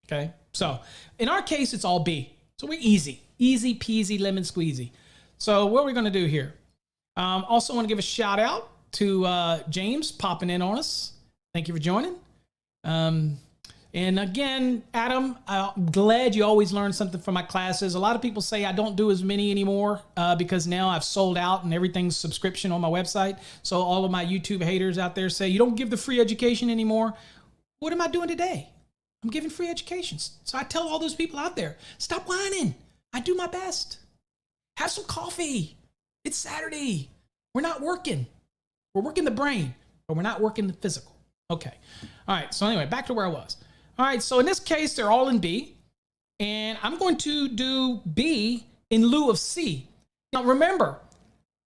Okay? So in our case, it's all B. So we're easy peasy, lemon squeezy. So what are we going to do here? Also want to give a shout out to James popping in on us. Thank you for joining. And again, Adam, I'm glad you always learn something from my classes. A lot of people say I don't do as many anymore because now I've sold out and everything's subscription on my website. So all of my YouTube haters out there say, you don't give the free education anymore. What am I doing today? I'm giving free educations. So I tell all those people out there, stop whining. I do my best. Have some coffee. It's Saturday. We're not working. We're working the brain, but we're not working the physical. Okay. All right. So anyway, back to where I was. All right. So in this case, they're all in B. And I'm going to do B in lieu of C. Now remember,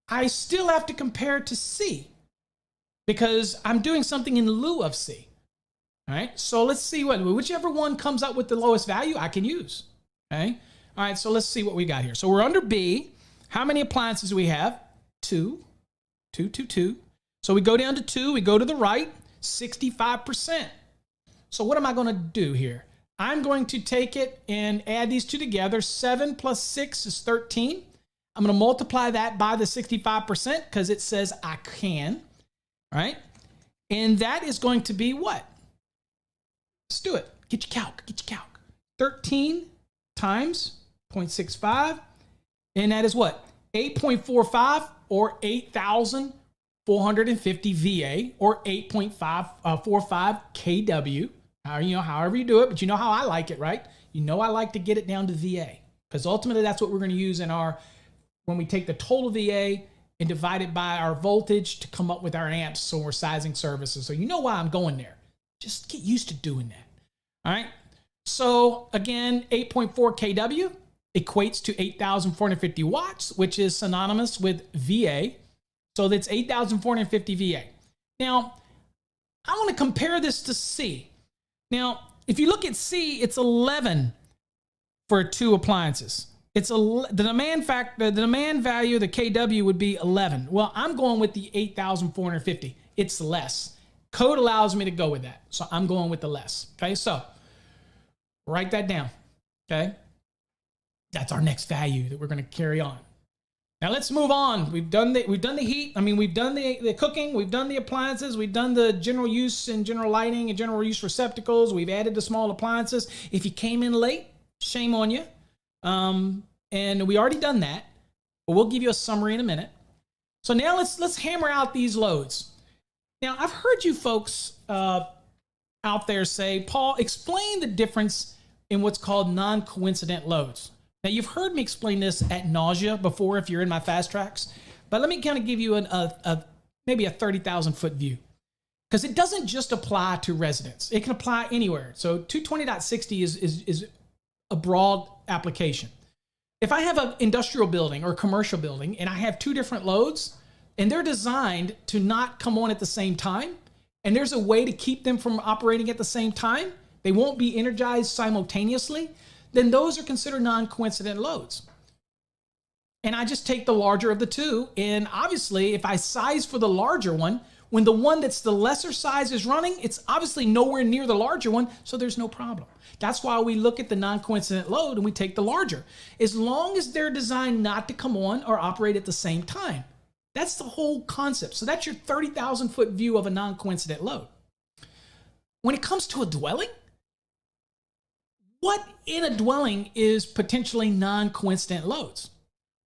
I still have to compare to C because I'm doing something in lieu of C. All right. So let's see whichever one comes up with the lowest value I can use. Okay. All right. So let's see what we got here. So we're under B. How many appliances do we have? 2. So we go down to 2. We go to the right. 65%. So what am I going to do here? I'm going to take it and add these two together. 7 plus 6 is 13. I'm going to multiply that by the 65% because it says I can. All right. And that is going to be what? Let's do it. Get your calc. 13 times 0.65. And that is what? 8.45 or 8,450 VA or 8.545 kW. However you do it, but you know how I like it, right? You know I like to get it down to VA because ultimately that's what we're going to use when we take the total VA and divide it by our voltage to come up with our amps. So we're sizing services. So you know why I'm going there. Just get used to doing that. All right. So again, 8.4 kW equates to 8,450 watts, which is synonymous with VA. So that's 8,450 VA. Now, I want to compare this to C. Now, if you look at C, it's 11 for 2 appliances. The demand value, the kW would be 11. Well, I'm going with the 8,450. It's less. Code allows me to go with that. So I'm going with the less. Okay, so write that down. Okay, that's our next value that we're going to carry on. Now let's move on. We've done the heat. I mean, we've done the cooking. We've done the appliances. We've done the general use and general lighting and general use receptacles. We've added the small appliances. If you came in late, shame on you. And we already done that, but we'll give you a summary in a minute. So now let's hammer out these loads. Now I've heard you folks out there say, Paul, explain the difference in what's called non-coincident loads. Now, you've heard me explain this at nausea before if you're in my fast tracks, but let me kind of give you maybe a 30,000 foot view because it doesn't just apply to residents. It can apply anywhere. So 220.60 is a broad application. If I have an industrial building or a commercial building and I have 2 different loads and they're designed to not come on at the same time, and there's a way to keep them from operating at the same time, they won't be energized simultaneously, then those are considered non-coincident loads. And I just take the larger of the 2. And obviously, if I size for the larger one, when the one that's the lesser size is running, it's obviously nowhere near the larger one, so there's no problem. That's why we look at the non-coincident load and we take the larger, as long as they're designed not to come on or operate at the same time. That's the whole concept. So that's your 30,000 foot view of a non-coincident load. When it comes to a dwelling, what in a dwelling is potentially non-coincident loads?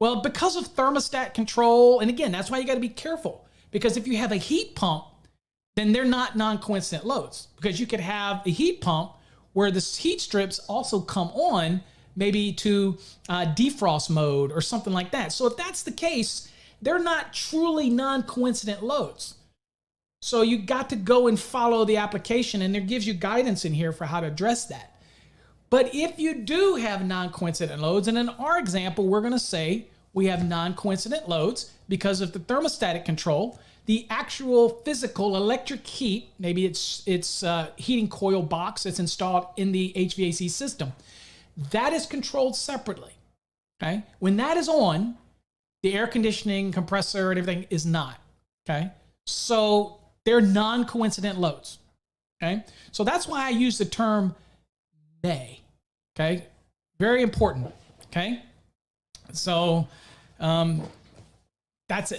Well, because of thermostat control, and again, that's why you got to be careful, because if you have a heat pump, then they're not non-coincident loads, because you could have a heat pump where the heat strips also come on, maybe to defrost mode or something like that. So if that's the case, they're not truly non-coincident loads. So you got to go and follow the application, and it gives you guidance in here for how to address that. But if you do have non-coincident loads, and in our example, we're going to say we have non-coincident loads because of the thermostatic control, the actual physical electric heat, maybe it's heating coil box that's installed in the HVAC system, that is controlled separately. Okay, when that is on, the air conditioning, compressor, and everything is not. Okay, so they're non-coincident loads. Okay, so that's why I use the term may. Okay, very important. Okay, so that's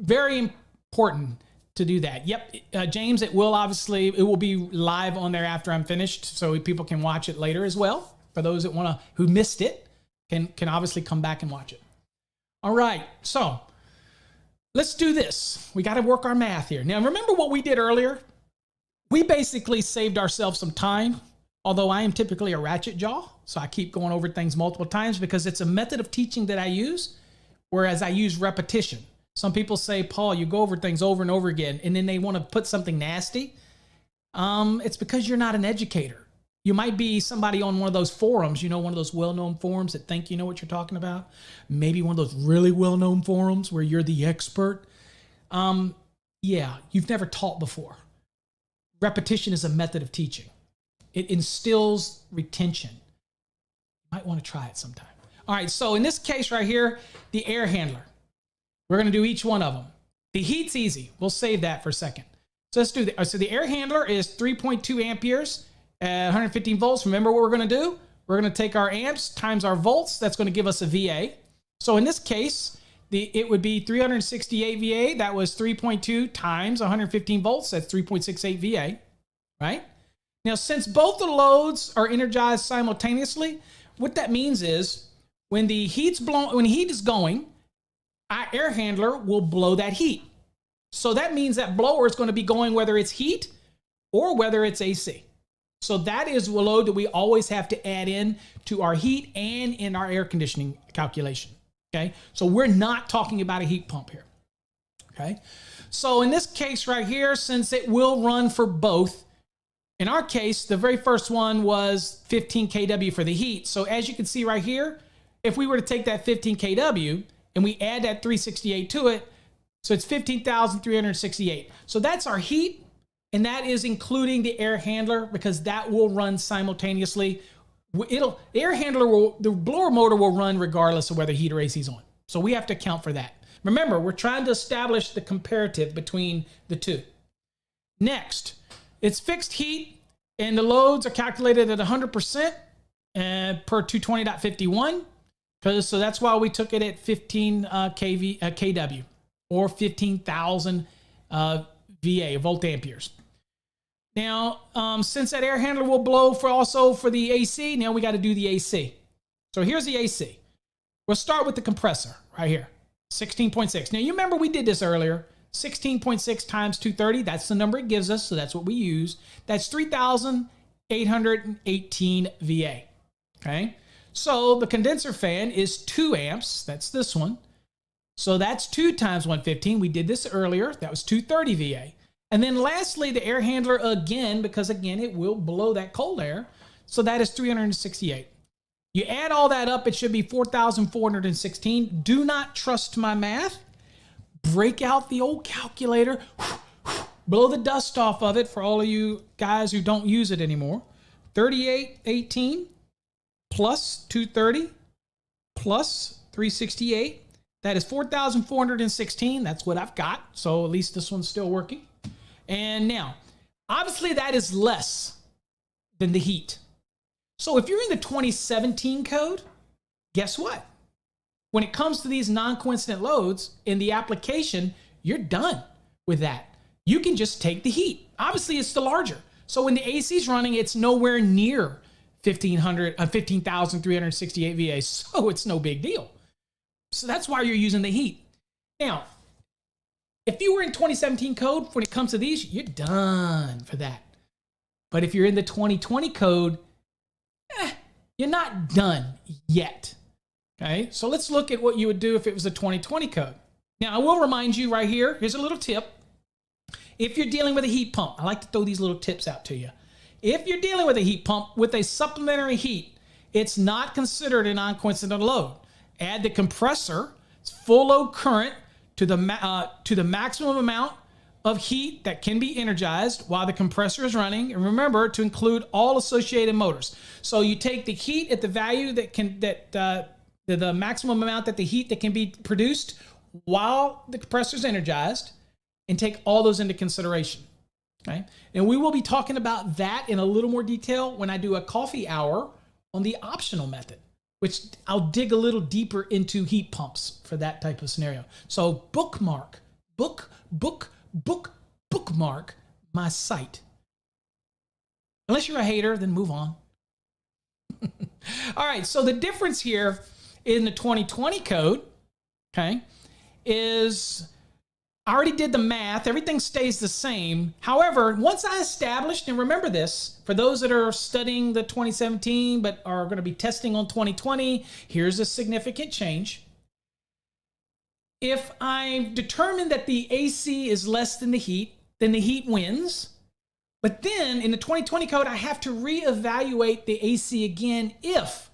very important to do that. Yep, James, it will be live on there after I'm finished, so people can watch it later as well. For those that who missed it, can obviously come back and watch it. All right, so let's do this. We got to work our math here. Now, remember what we did earlier? We basically saved ourselves some time, although I am typically a ratchet jaw, so I keep going over things multiple times because it's a method of teaching that I use, whereas I use repetition. Some people say, Paul, you go over things over and over again, and then they want to put something nasty. It's because you're not an educator. You might be somebody on one of those forums, one of those well-known forums that think you know what you're talking about. Maybe one of those really well-known forums where you're the expert. Yeah, you've never taught before. Repetition is a method of teaching. It instills retention. You might want to try it sometime. All right, so in this case right here, the air handler. We're going to do each one of them. The heat's easy. We'll save that for a second. So let's do that. So the air handler is 3.2 amperes at 115 volts. Remember what we're going to do? We're going to take our amps times our volts. That's going to give us a VA. So in this case, it would be 368 VA. That was 3.2 times 115 volts. That's 3.68 VA, right? Now, since both the loads are energized simultaneously, what that means is when the heat is going, our air handler will blow that heat. So that means that blower is going to be going whether it's heat or whether it's AC. So that is a load that we always have to add in to our heat and in our air conditioning calculation. Okay, so we're not talking about a heat pump here. Okay, so in this case right here, since it will run for both, in our case, the very first one was 15 kW for the heat. So as you can see right here, if we were to take that 15 kW and we add that 368 to it, so it's 15,368. So that's our heat. And that is including the air handler because that will run simultaneously. The blower motor will run regardless of whether heat or AC is on. So we have to account for that. Remember, we're trying to establish the comparative between the two. Next, it's fixed heat and the loads are calculated at 100% per 220.51. So that's why we took it at 15 kW or 15,000 VA, volt amperes. Now, since that air handler will blow for the AC, now we got to do the AC. So here's the AC. We'll start with the compressor right here, 16.6. Now, you remember we did this earlier. 16.6 times 230, that's the number it gives us, so that's what we use. That's 3,818 VA, okay? So the condenser fan is 2 amps, that's this one. So that's 2 times 115, we did this earlier, that was 230 VA. And then lastly, the air handler again, because again, it will blow that cold air. So that is 368. You add all that up, it should be 4,416. Do not trust my math. Break out the old calculator, blow the dust off of it for all of you guys who don't use it anymore. 3818 plus 230 plus 368. That is 4,416. That's what I've got. So at least this one's still working. And now, obviously that is less than the heat. So if you're in the 2017 code, guess what? When it comes to these non-coincident loads in the application, you're done with that. You can just take the heat. Obviously, it's the larger. So when the AC is running, it's nowhere near 15,368 VA. So it's no big deal. So that's why you're using the heat. Now, if you were in 2017 code, when it comes to these, you're done for that. But if you're in the 2020 code, You're not done yet. Okay, so let's look at what you would do if it was a 2020 code. Now, I will remind you right here, here's a little tip. If you're dealing with a heat pump, I like to throw these little tips out to you. If you're dealing with a heat pump with a supplementary heat, it's not considered a non-coincident load. Add the compressor, full load current, to the maximum amount of heat that can be energized while the compressor is running, and remember to include all associated motors. So you take the heat at the value the maximum amount that the heat that can be produced while the compressor is energized, and take all those into consideration. Okay, and we will be talking about that in a little more detail when I do a coffee hour on the optional method, which I'll dig a little deeper into heat pumps for that type of scenario. So bookmark my site. Unless you're a hater, then move on. All right, so the difference here in the 2020 code, okay, is I already did the math. Everything stays the same. However, once I established, and remember this, for those that are studying the 2017 but are going to be testing on 2020, here's a significant change. If I determine that the AC is less than the heat, then the heat wins. But then in the 2020 code, I have to reevaluate the AC again if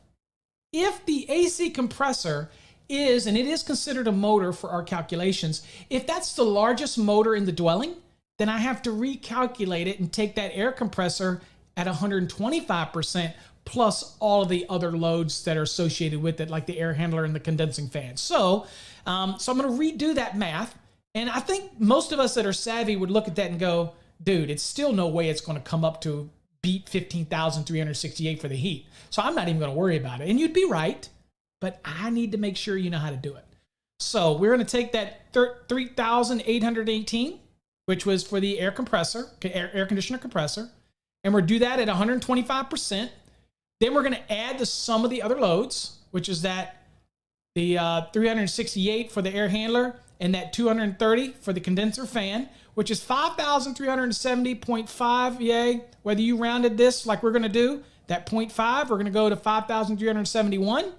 the AC compressor is, and it is considered a motor for our calculations, if that's the largest motor in the dwelling, then I have to recalculate it and take that air compressor at 125% plus all of the other loads that are associated with it, like the air handler and the condensing fan. So I'm going to redo that math. And I think most of us that are savvy would look at that and go, dude, it's still no way it's going to come up to beat 15,368 for the heat. So I'm not even going to worry about it. And you'd be right, but I need to make sure you know how to do it. So we're going to take that 3,818, which was for the air compressor, air conditioner compressor, and we'll do that at 125%. Then we're going to add the sum of the other loads, which is that the 368 for the air handler and that 230 for the condenser fan, which is 5,370.5. Yay. Whether you rounded this like we're going to do, that 0.5, we're going to go to 5,371.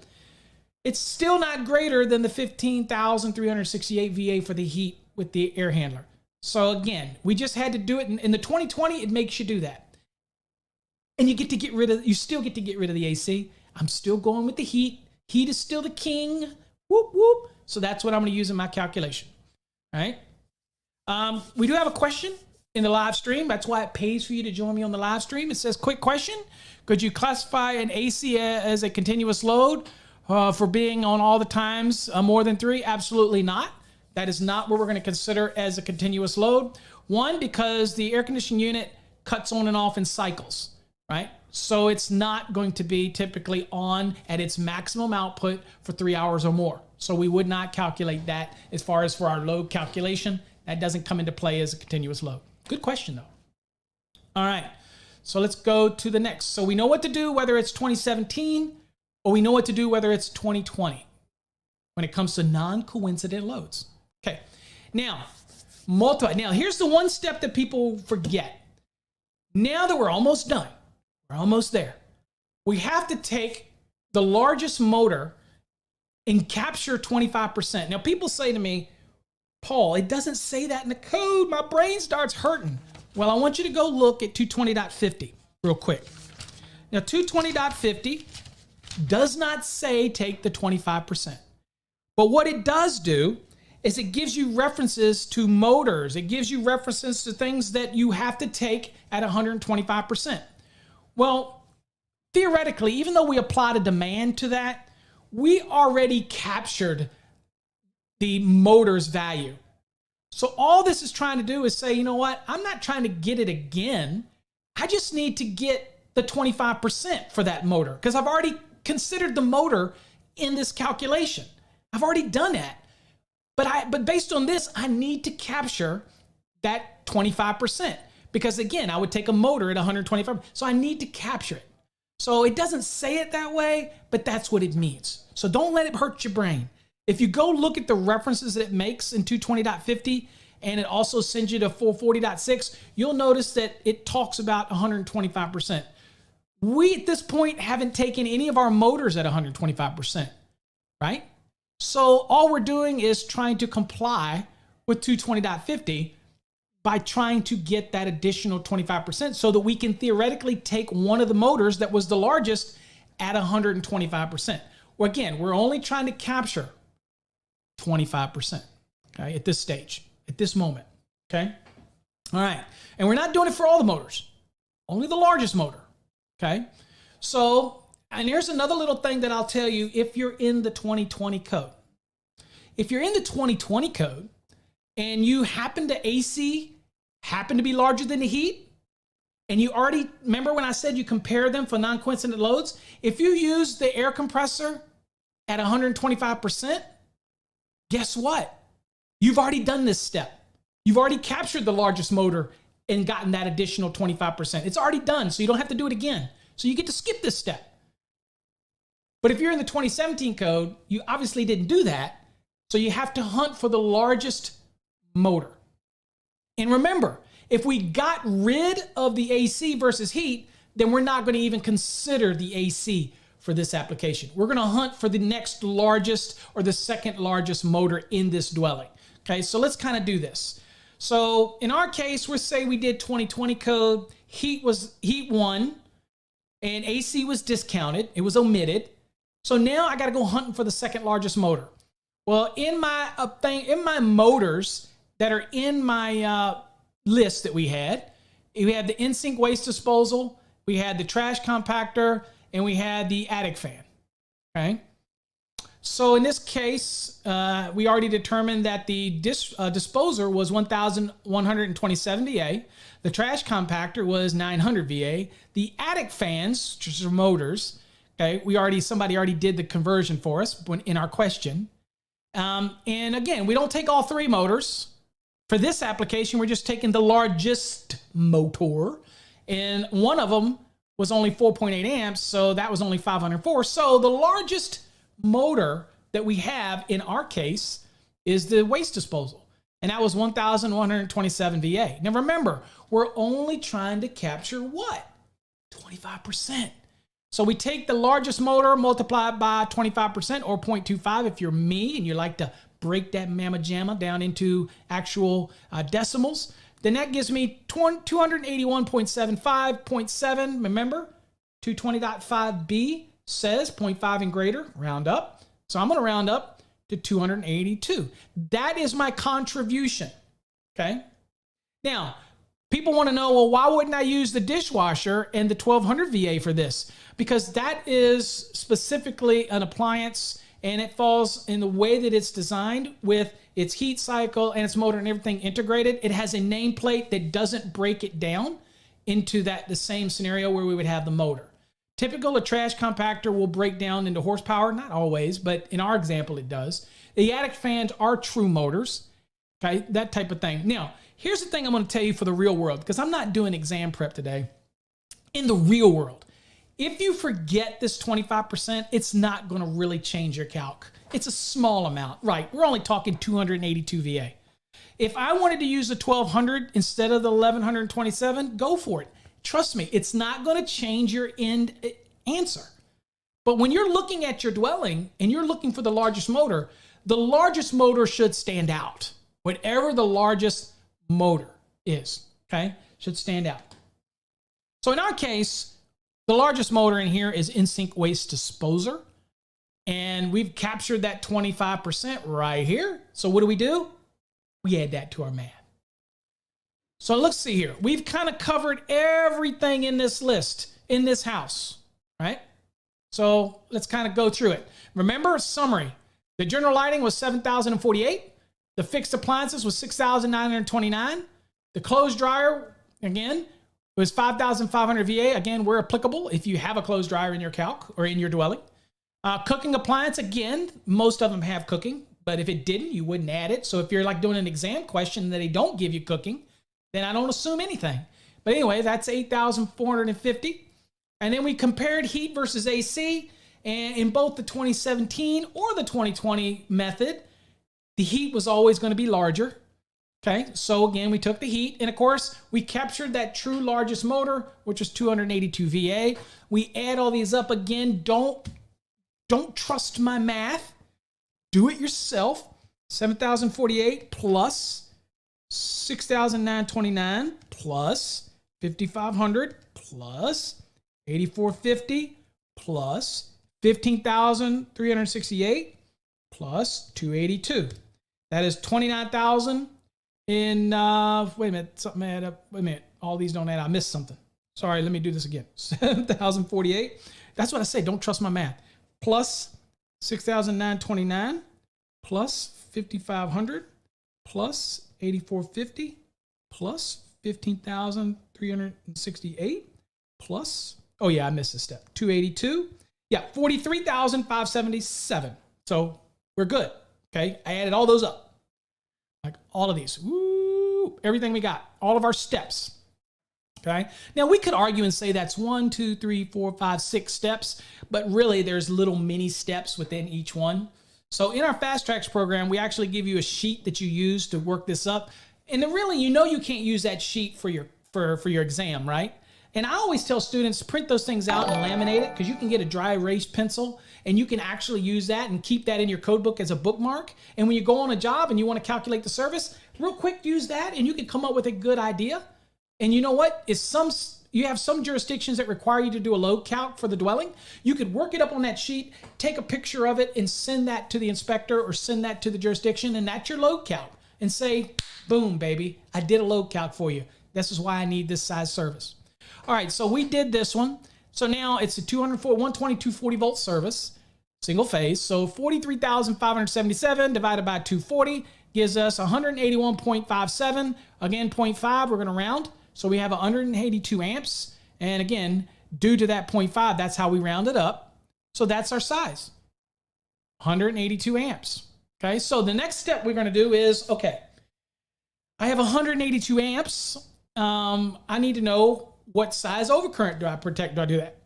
It's still not greater than the 15,368 VA for the heat with the air handler. So again, we just had to do it in the 2020. It makes you do that. And you still get to get rid of the AC. I'm still going with the heat. Heat is still the king. Whoop, whoop. So that's what I'm going to use in my calculation. All right. We do have a question in the live stream. That's why it pays for you to join me on the live stream. It says, quick question. Could you classify an AC as a continuous load for being on all the times more than 3? Absolutely not. That is not what we're going to consider as a continuous load. One, because the air conditioning unit cuts on and off in cycles, right? So it's not going to be typically on at its maximum output for 3 hours or more. So we would not calculate that as far as for our load calculation. That doesn't come into play as a continuous load. Good question, though. All right, so let's go to the next. So we know what to do, whether it's 2017 or we know what to do, whether it's 2020, when it comes to non-coincident loads. Okay, now, Now, here's the one step that people forget. Now that we're almost done, we're almost there, we have to take the largest motor and capture 25%. Now, people say to me, Paul, it doesn't say that in the code. My brain starts hurting. Well, I want you to go look at 220.50 real quick. Now, 220.50 does not say take the 25%. But what it does do is it gives you references to motors. It gives you references to things that you have to take at 125%. Well, theoretically, even though we applied a demand to that, we already captured the motor's value. So all this is trying to do is say, you know what? I'm not trying to get it again. I just need to get the 25% for that motor because I've already considered the motor in this calculation. I've already done that. But based on this, I need to capture that 25% because again, I would take a motor at 125. So I need to capture it. So it doesn't say it that way, but that's what it means. So don't let it hurt your brain. If you go look at the references that it makes in 220.50 and it also sends you to 440.6, you'll notice that it talks about 125%. We at this point haven't taken any of our motors at 125%, right? So all we're doing is trying to comply with 220.50 by trying to get that additional 25% so that we can theoretically take one of the motors that was the largest at 125%. Well, again, we're only trying to capture 25%, okay, at this stage, at this moment, okay? All right, and we're not doing it for all the motors, only the largest motor, okay? So, and here's another little thing that I'll tell you if you're in the 2020 code. If you're in the 2020 code and you happen to to be larger than the heat, and you already, remember when I said you compare them for non-coincident loads? If you use the air compressor at 125%, guess what? You've already done this step. You've already captured the largest motor and gotten that additional 25%. It's already done, so you don't have to do it again. So you get to skip this step. But if you're in the 2017 code, you obviously didn't do that, so you have to hunt for the largest motor. And remember, if we got rid of the AC versus heat, then we're not going to even consider the AC for this application. We're going to hunt for the next largest or the second largest motor in this dwelling. Okay, so let's kind of do this. So in our case, we'll say we did 2020 code, heat won, and AC was discounted. It was omitted. So now I got to go hunting for the second largest motor. Well, in my motors that are in my list that we had the in-sink waste disposal, we had the trash compactor, and we had the attic fan. Okay. So in this case, we already determined that the disposer was 1,127 VA. The trash compactor was 900 VA. The attic fans, which are motors, okay, somebody already did the conversion for us in our question. And again, we don't take all three motors. For this application, we're just taking the largest motor, and one of them was only 4.8 amps, so that was only 504. So the largest motor that we have in our case is the waste disposal, and that was 1,127 VA. Now remember, we're only trying to capture what? 25%. So we take the largest motor, multiply it by 25% or 0.25 if you're me and you like to break that mamma jamma down into actual decimals. Then that gives me 281.75.7. Remember, 220.5B says 0.5 and greater, round up. So I'm going to round up to 282. That is my contribution, okay? Now, people want to know, well, why wouldn't I use the dishwasher and the 1200 VA for this? Because that is specifically an appliance, and it falls in the way that it's designed with its heat cycle and its motor and everything integrated. It has a nameplate that doesn't break it down into the same scenario where we would have the motor. Typical, a trash compactor will break down into horsepower, not always, but in our example it does. The attic fans are true motors, okay, that type of thing. Now, here's the thing I'm going to tell you for the real world, because I'm not doing exam prep today. In the real world, if you forget this 25%, it's not going to really change your calc. It's a small amount, right? We're only talking 282 VA. If I wanted to use the 1200 instead of the 1127, go for it. Trust me, it's not going to change your end answer. But when you're looking at your dwelling and you're looking for the largest motor should stand out. Whatever the largest motor is, okay, should stand out. So in our case, the largest motor in here is in-sink waste disposer. And we've captured that 25% right here. So what do? We add that to our math. So let's see here. We've kind of covered everything in this list, in this house, right? So let's kind of go through it. Remember, summary. The general lighting was 7,048. The fixed appliances was 6,929. The clothes dryer, again, was 5,500 VA. Again, we're applicable if you have a clothes dryer in your calc or in your dwelling. Cooking appliance, again, most of them have cooking, but if it didn't, you wouldn't add it. So if you're like doing an exam question that they don't give you cooking, then I don't assume anything. But anyway, that's 8,450. And then we compared heat versus AC, and in both the 2017 or the 2020 method, the heat was always going to be larger. Okay, so again, we took the heat, and of course, we captured that true largest motor, which is 282 VA. We add all these up again. Don't trust my math. Do it yourself. 7,048 plus 6,929 plus 5,500 plus 8,450 plus 15,368 plus 282. That is 29,000 in, wait a minute, something add up. Wait a minute, all these don't add. I missed something. Sorry, let me do this again. 7,048. That's what I say. Don't trust my math. Plus 6,929 plus 5,500 plus 8,450 plus 15,368 plus, oh yeah, I missed a step. 282. Yeah, 43,577. So we're good. Okay, I added all those up. Like all of these. Woo! Everything we got. All of our steps. Okay. Now we could argue and say that's 1, 2, 3, 4, 5, 6 steps, but really there's little mini steps within each one. So in our Fast Tracks program, we actually give you a sheet that you use to work this up. And then really, you know, you can't use that sheet for your exam, right? And I always tell students, print those things out and laminate it, because you can get a dry erase pencil and you can actually use that and keep that in your code book as a bookmark. And when you go on a job and you want to calculate the service, real quick, use that and you can come up with a good idea. And you know what? You have some jurisdictions that require you to do a load calc for the dwelling. You could work it up on that sheet, take a picture of it, and send that to the inspector or send that to the jurisdiction, and that's your load calc. And say, boom, baby, I did a load calc for you. This is why I need this size service. All right, so we did this one. So now it's a 120, 240 volt service, single phase. So 43,577 divided by 240 gives us 181.57. Again, 0.5, we're going to round. So we have 182 amps. And again, due to that 0.5, that's how we round it up. So that's our size, 182 amps. Okay, so the next step we're going to do is, okay, I have 182 amps. I need to know what size overcurrent do I protect? Do I do that?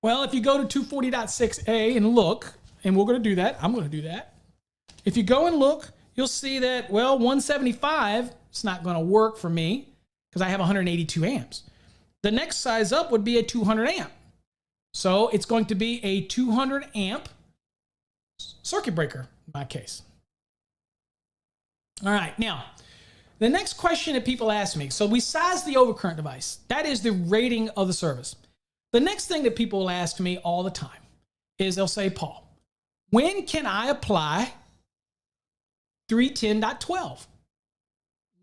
Well, if you go to 240.6a and look, and we're going to do that, I'm going to do that. If you go and look, you'll see that, well, 175, it's not going to work for me because I have 182 amps. The next size up would be a 200 amp. So it's going to be a 200 amp circuit breaker in my case. All right, now, the next question that people ask me, so we size the overcurrent device. That is the rating of the service. The next thing that people will ask me all the time is they'll say, Paul, when can I apply 310.12?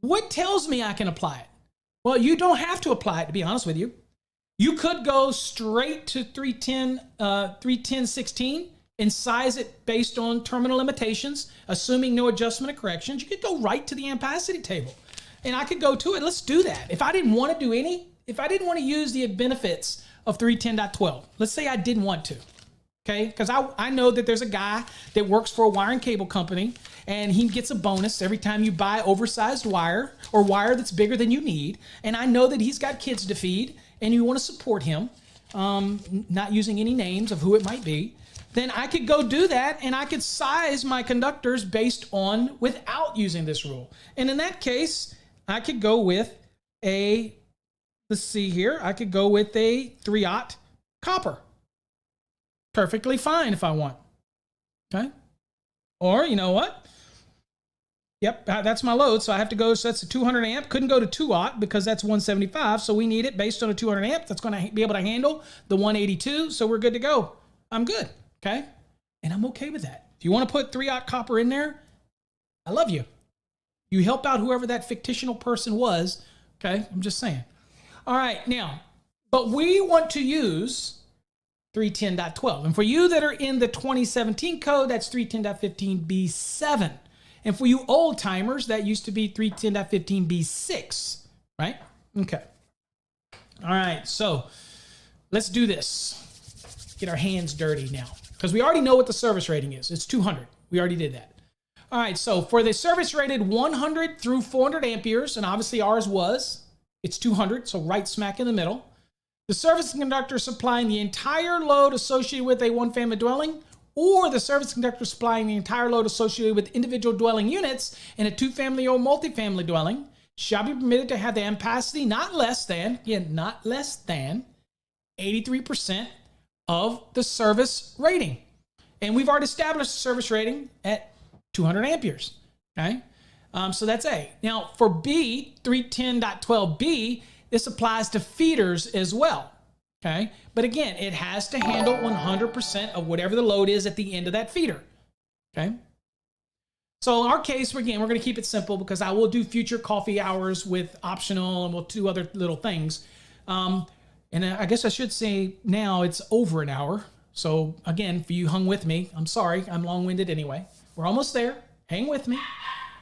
What tells me I can apply it? Well, you don't have to apply it, to be honest with you. You could go straight to 310.16 and size it based on terminal limitations, assuming no adjustment or corrections. You could go right to the ampacity table and I could go to it. Let's do that. If I didn't want to use the benefits of 310.12, let's say I didn't want to, okay? Because I know that there's a guy that works for a wire and cable company and he gets a bonus every time you buy oversized wire or wire that's bigger than you need. And I know that he's got kids to feed and you want to support him, not using any names of who it might be. Then I could go do that and I could size my conductors based on without using this rule. And in that case, I could go with a, let's see here, I could go with a 3/0 copper. Perfectly fine if I want. Okay. Or you know what? Yep, that's my load. So I have to go, so that's a 200 amp. Couldn't go to 2/0 because that's 175. So we need it based on a 200 amp. That's going to be able to handle the 182. So we're good to go. I'm good. Okay. And I'm okay with that. If you want to put 3/0 copper in there, I love you. You help out whoever that fictional person was. Okay. I'm just saying. All right. Now, but we want to use 310.12. And for you that are in the 2017 code, that's 310.15b7. And for you old timers, that used to be 310.15b6, right? Okay. All right. So let's do this. Get our hands dirty now, because we already know what the service rating is. It's 200. We already did that. All right, so for the service rated 100 through 400 amperes, and obviously ours was, it's 200, so right smack in the middle. The service conductor supplying the entire load associated with a one-family dwelling or the service conductor supplying the entire load associated with individual dwelling units in a two-family or multifamily dwelling shall be permitted to have the ampacity not less than, again, not less than 83% of the service rating. And we've already established the service rating at 200 amperes, okay? So that's A. Now for B, 310.12b, this applies to feeders as well, okay? But again, it has to handle 100% of whatever the load is at the end of that feeder, okay? So in our case, again, we're gonna keep it simple because I will do future coffee hours with optional and we'll do other little things. And I guess I should say now it's over an hour. So again, if you hung with me, I'm sorry, I'm long-winded anyway. We're almost there, hang with me.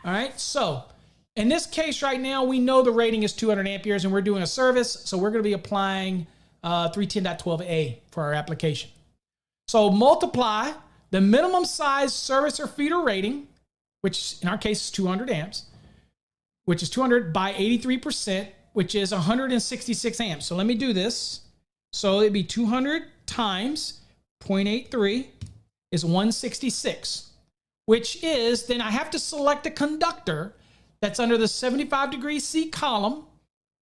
All right, so in this case right now, we know the rating is 200 amperes and we're doing a service, so we're gonna be applying 310.12a for our application. So multiply the minimum size service or feeder rating, which in our case is 200 amps, which is 200 by 83%, which is 166 amps. So let me do this. So it'd be 200 times 0.83 is 166, which is, then I have to select a conductor that's under the 75 degrees C column,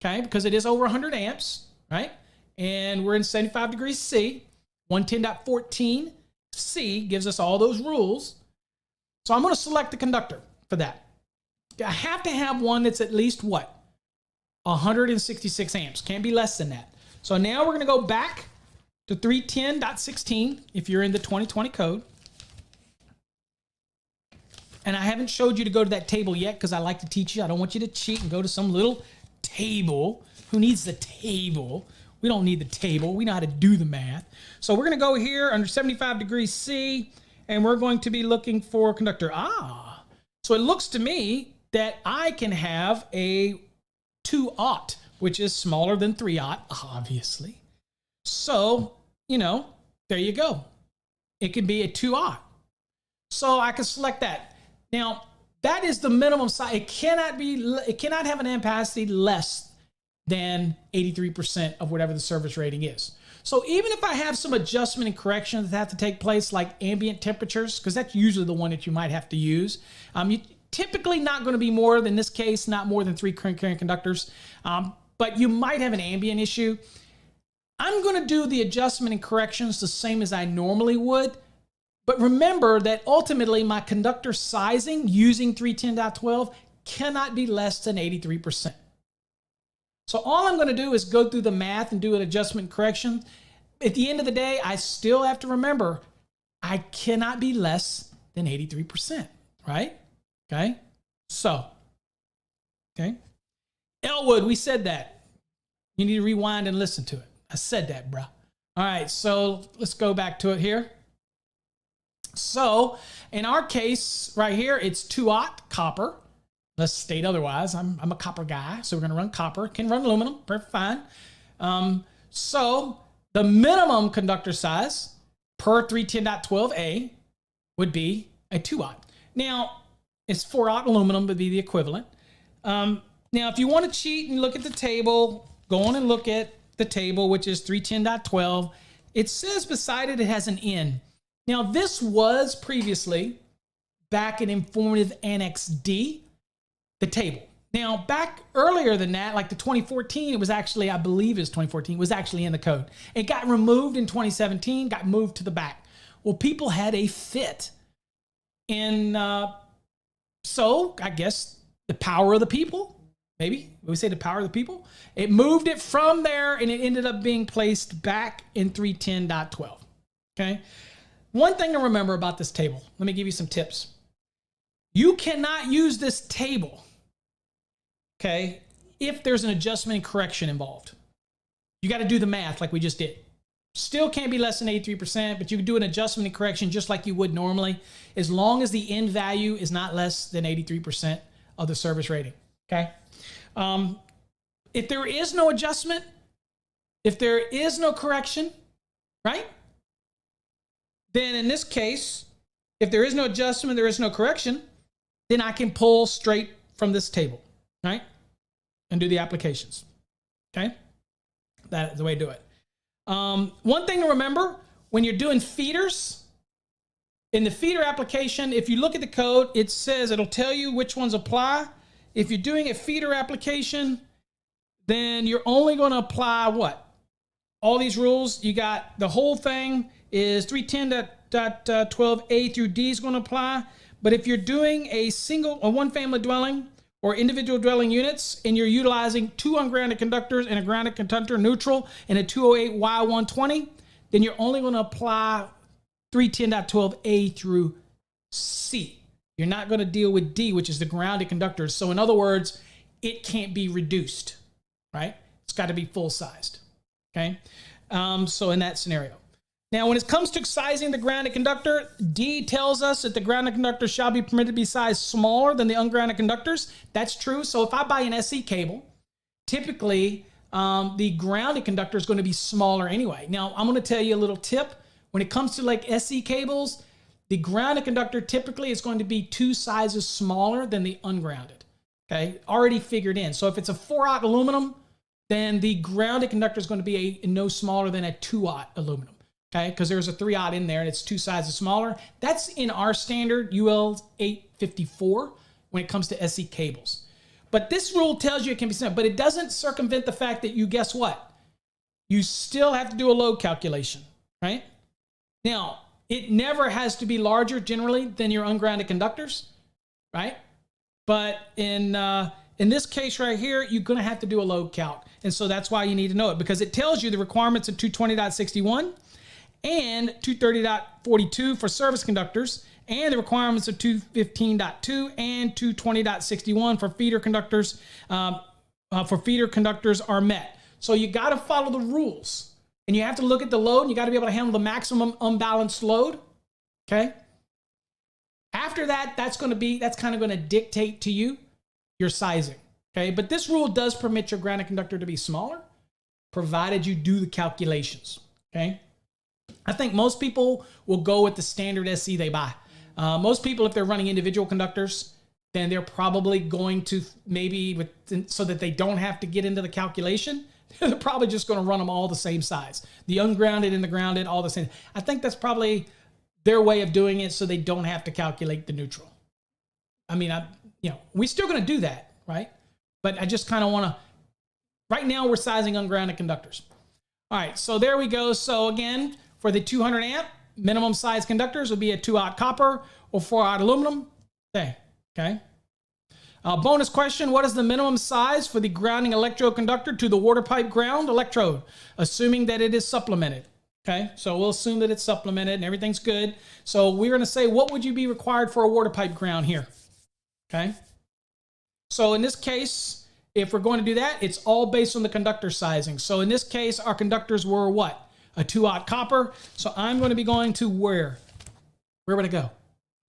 okay, because it is over 100 amps, right? And we're in 75 degrees C. 110.14 C gives us all those rules. So I'm going to select the conductor for that. I have to have one that's at least what? 166 amps. Can't be less than that. So now we're going to go back to 310.16 if you're in the 2020 code. And I haven't showed you to go to that table yet because I like to teach you. I don't want you to cheat and go to some little table. Who needs the table? We don't need the table. We know how to do the math. So we're going to go here under 75 degrees C, and we're going to be looking for conductor. So it looks to me that I can have a 2-aught, which is smaller than 3-aught, obviously. So, you know, there you go. It can be a 2-aught. So I can select that. Now, that is the minimum size. It cannot have an ampacity less than 83% of whatever the service rating is. So even if I have some adjustment and corrections that have to take place, like ambient temperatures, because that's usually the one that you might have to use, you typically not going to be more than, this case, not more than 3 current carrying conductors, but you might have an ambient issue. I'm going to do the adjustment and corrections the same as I normally would. But remember that ultimately my conductor sizing using 310.12 cannot be less than 83%. So all I'm going to do is go through the math and do an adjustment and correction. At the end of the day, I still have to remember I cannot be less than 83%, right? Okay. So, okay. Elwood, we said that. You need to rewind and listen to it. I said that, bro. All right. So let's go back to it here. So in our case right here, it's 2-aught copper. Let's state otherwise. I'm a copper guy, so we're going to run copper. Can run aluminum, perfect fine. So the minimum conductor size per 310.12a would be a 2-aught. Now, it's 4-aught aluminum would be the equivalent. Now, if you want to cheat and look at the table, go on and look at the table, which is 310.12. It says beside it, it has an N. Now, this was previously, back in Informative Annex D, the table. Now, back earlier than that, like the 2014, it was actually, I believe it's 2014, was actually in the code. It got removed in 2017, got moved to the back. Well, people had a fit. And so, I guess, the power of the people, maybe, we say the power of the people, it moved it from there and it ended up being placed back in 310.12, okay? One thing to remember about this table, let me give you some tips. You cannot use this table, okay, if there's an adjustment and correction involved. You got to do the math like we just did. Still can't be less than 83%, but you can do an adjustment and correction just like you would normally, as long as the end value is not less than 83% of the service rating, okay? If there is no adjustment, if there is no correction, right? Then in this case, if there is no adjustment, there is no correction, then I can pull straight from this table, right? And do the applications, okay? That's the way to do it. One thing to remember, when you're doing feeders, In the feeder application, if you look at the code, it says it'll tell you which ones apply. If you're doing a feeder application, then you're only going to apply what? All these rules. You got the whole thing is 310.12a through D is going to apply. But if you're doing a one family dwelling or individual dwelling units, and you're utilizing 2 ungrounded conductors and a grounded conductor neutral and a 208Y120, then you're only going to apply 310.12a through C. You're not going to deal with D, which is the grounded conductors. So in other words, it can't be reduced, right? It's got to be full sized, okay? So in that scenario. Now, when it comes to sizing the grounded conductor, D tells us that the grounded conductor shall be permitted to be sized smaller than the ungrounded conductors. That's true. So if I buy an SE cable, typically the grounded conductor is going to be smaller anyway. Now, I'm going to tell you a little tip. When it comes to like SE cables, the grounded conductor typically is going to be 2 sizes smaller than the ungrounded, okay? Already figured in. So if it's a 4/0 aluminum, then the grounded conductor is going to be no smaller than a 2/0 aluminum, okay? Because there's a 3/0 in there and it's 2 sizes smaller. That's in our standard UL 854 when it comes to SE cables. But this rule tells you it can be sent, but it doesn't circumvent the fact that you, guess what? You still have to do a load calculation, right? Now, it never has to be larger generally than your ungrounded conductors, right? But in this case right here, you're going to have to do a load calc. And so that's why you need to know it, because it tells you the requirements of 220.61 and 230.42 for service conductors, and the requirements of 215.2 and 220.61 for feeder conductors. Are met. So you got to follow the rules. And you have to look at the load, and you got to be able to handle the maximum unbalanced load, okay? After that, that's kind of going to dictate to you your sizing, okay? But this rule does permit your grounded conductor to be smaller, provided you do the calculations, okay? I think most people will go with the standard SC they buy. Most people, if they're running individual conductors, then they're probably going to so that they don't have to get into the calculation, they're probably just going to run them all the same size. The ungrounded and the grounded, all the same. I think that's probably their way of doing it so they don't have to calculate the neutral. I mean, we're still going to do that, right? But I just kind of want to, right now we're sizing ungrounded conductors. All right, so there we go. So again, for the 200 amp, minimum size conductors would be a 2/0 copper or 4/0 aluminum. Okay. Bonus question, what is the minimum size for the grounding electrode conductor to the water pipe ground electrode, assuming that it is supplemented? Okay, so we'll assume that it's supplemented and everything's good. So we're going to say, what would you be required for a water pipe ground here? Okay, so in this case, if we're going to do that, it's all based on the conductor sizing. So in this case, our conductors were what? A 2/0 copper. So I'm going to be going to where? Where would I go?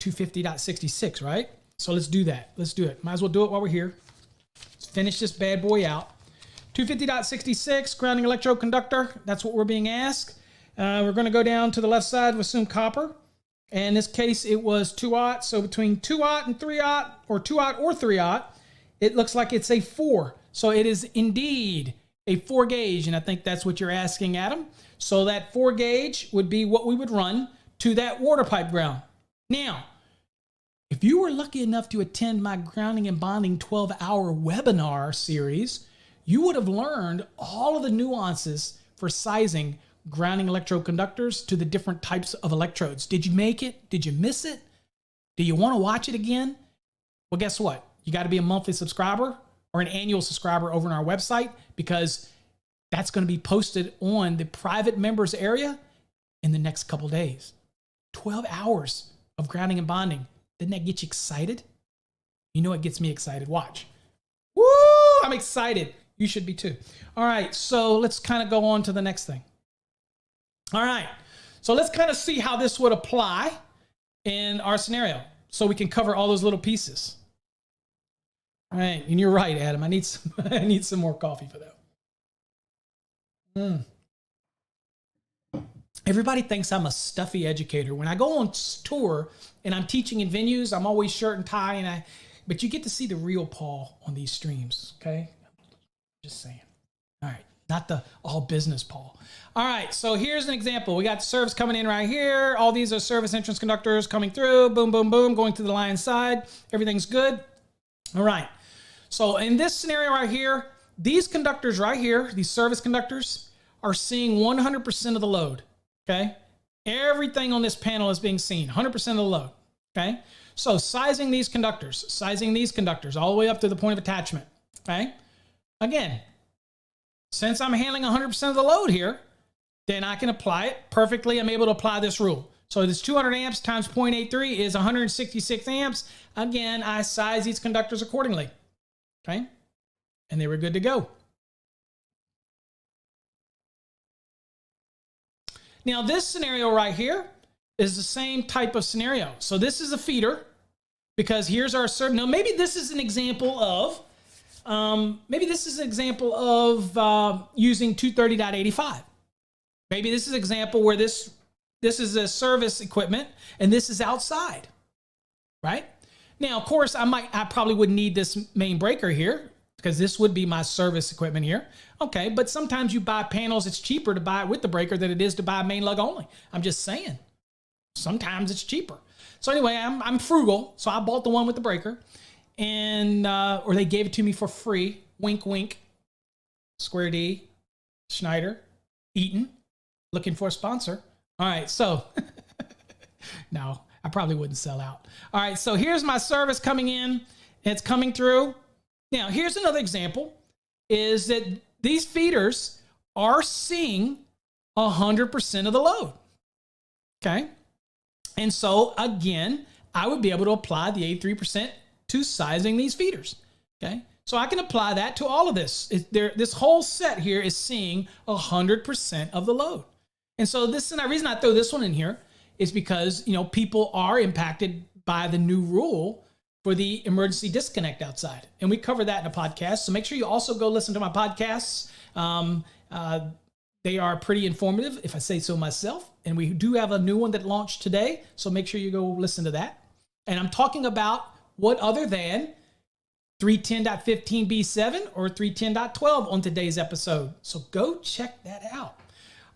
250.66, right? So let's do that. Let's do it. Might as well do it while we're here. Let's finish this bad boy out. 250.66, grounding electrode conductor. That's what we're being asked. We're going to go down to the left side. We'll assume copper. And in this case, it was 2/0. So between 2/0 and 3/0, or 2/0 or 3/0, it looks like it's a 4. So it is indeed a 4 gauge. And I think that's what you're asking, Adam. So that 4 gauge would be what we would run to that water pipe ground. Now, if you were lucky enough to attend my Grounding and Bonding 12-hour webinar series, you would have learned all of the nuances for sizing grounding electrode conductors to the different types of electrodes. Did you make it? Did you miss it? Do you want to watch it again? Well, guess what? You got to be a monthly subscriber or an annual subscriber over on our website, because that's going to be posted on the private members area in the next couple days. 12 hours of grounding and bonding. Doesn't that get you excited? You know what gets me excited? Watch. Woo! I'm excited. You should be too. All right, so let's kind of go on to the next thing. All right, so let's kind of see how this would apply in our scenario so we can cover all those little pieces. All right, and you're right, Adam. I need some more coffee for that. Everybody thinks I'm a stuffy educator. When I go on tour and I'm teaching in venues, I'm always shirt and tie, but you get to see the real Paul on these streams, okay? Just saying. All right, not the all business Paul. All right, so here's an example. We got service coming in right here. All these are service entrance conductors coming through. Boom, boom, boom, going to the line side. Everything's good. All right. So in this scenario right here, these conductors right here, these service conductors, are seeing 100% of the load, okay? Everything on this panel is being seen, 100% of the load, okay? So sizing these conductors all the way up to the point of attachment, okay? Again, since I'm handling 100% of the load here, then I can apply it perfectly. I'm able to apply this rule. So this 200 amps times 0.83 is 166 amps. Again, I size these conductors accordingly, okay? And they were good to go. Now this scenario right here is the same type of scenario. So this is a feeder because here's our certain, now maybe this is an example of, using 230.85. Maybe this is an example where this is a service equipment and this is outside, right? Now, of course, I probably wouldn't need this main breaker here because this would be my service equipment here. Okay, but sometimes you buy panels, it's cheaper to buy it with the breaker than it is to buy main lug only. I'm just saying. Sometimes it's cheaper. So anyway, I'm frugal, so I bought the one with the breaker, and or they gave it to me for free. Wink, wink. Square D, Schneider, Eaton, looking for a sponsor. All right, so no, I probably wouldn't sell out. All right, so here's my service coming in. It's coming through. Now, here's another example, is that these feeders are seeing 100% of the load, okay? And so, again, I would be able to apply the 83% to sizing these feeders, okay? So I can apply that to all of this. This whole set here is seeing 100% of the load. And so this, and the reason I throw this one in here is because, you know, people are impacted by the new rule for the emergency disconnect outside. And we cover that in a podcast. So make sure you also go listen to my podcasts. They are pretty informative, if I say so myself. And we do have a new one that launched today. So make sure you go listen to that. And I'm talking about what other than 310.15b7 or 310.12 on today's episode. So go check that out.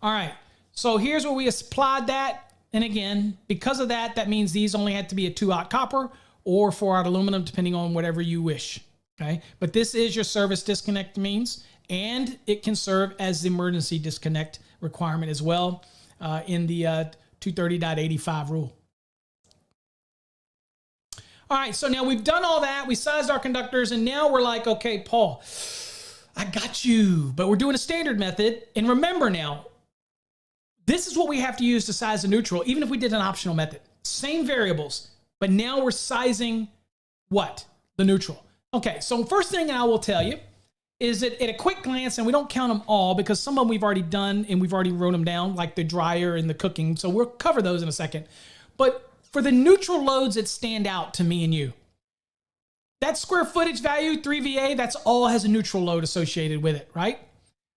All right. So here's where we applied that. And again, because of that, that means these only had to be a 2-aught copper or 4-aught aluminum, depending on whatever you wish, okay? But this is your service disconnect means, and it can serve as the emergency disconnect requirement as well in the 230.85 rule. All right, so now we've done all that. We sized our conductors, and now we're like, okay, Paul, I got you. But we're doing a standard method, and remember now, this is what we have to use to size the neutral, even if we did an optional method. Same variables. But now we're sizing what? The neutral. Okay, so first thing I will tell you is that at a quick glance, and we don't count them all because some of them we've already done and we've already wrote them down, like the dryer and the cooking. So we'll cover those in a second. But for the neutral loads that stand out to me and you, that square footage value, 3VA, that's all has a neutral load associated with it, right?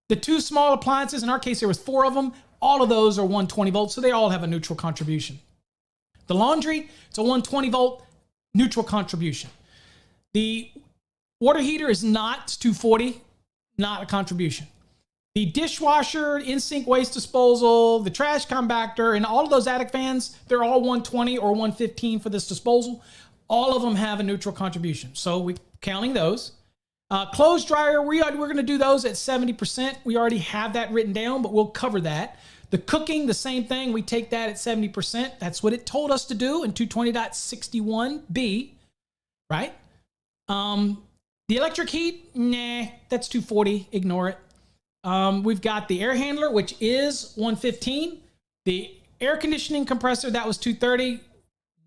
The two small appliances, in our case, there was 4 of them. All of those are 120 volts, so they all have a neutral contribution. The laundry, it's a 120 volt neutral contribution. The water heater is not, it's 240, not a contribution. The dishwasher, in-sink waste disposal, the trash compactor, and all of those attic fans, they're all 120 or 115 for this disposal. All of them have a neutral contribution. So we're counting those. Clothes dryer, we're going to do those at 70%. We already have that written down, but we'll cover that. The cooking, the same thing. We take that at 70%. That's what it told us to do in 220.61b, right? The electric heat, nah, that's 240. Ignore it. We've got the air handler, which is 115. The air conditioning compressor, that was 230.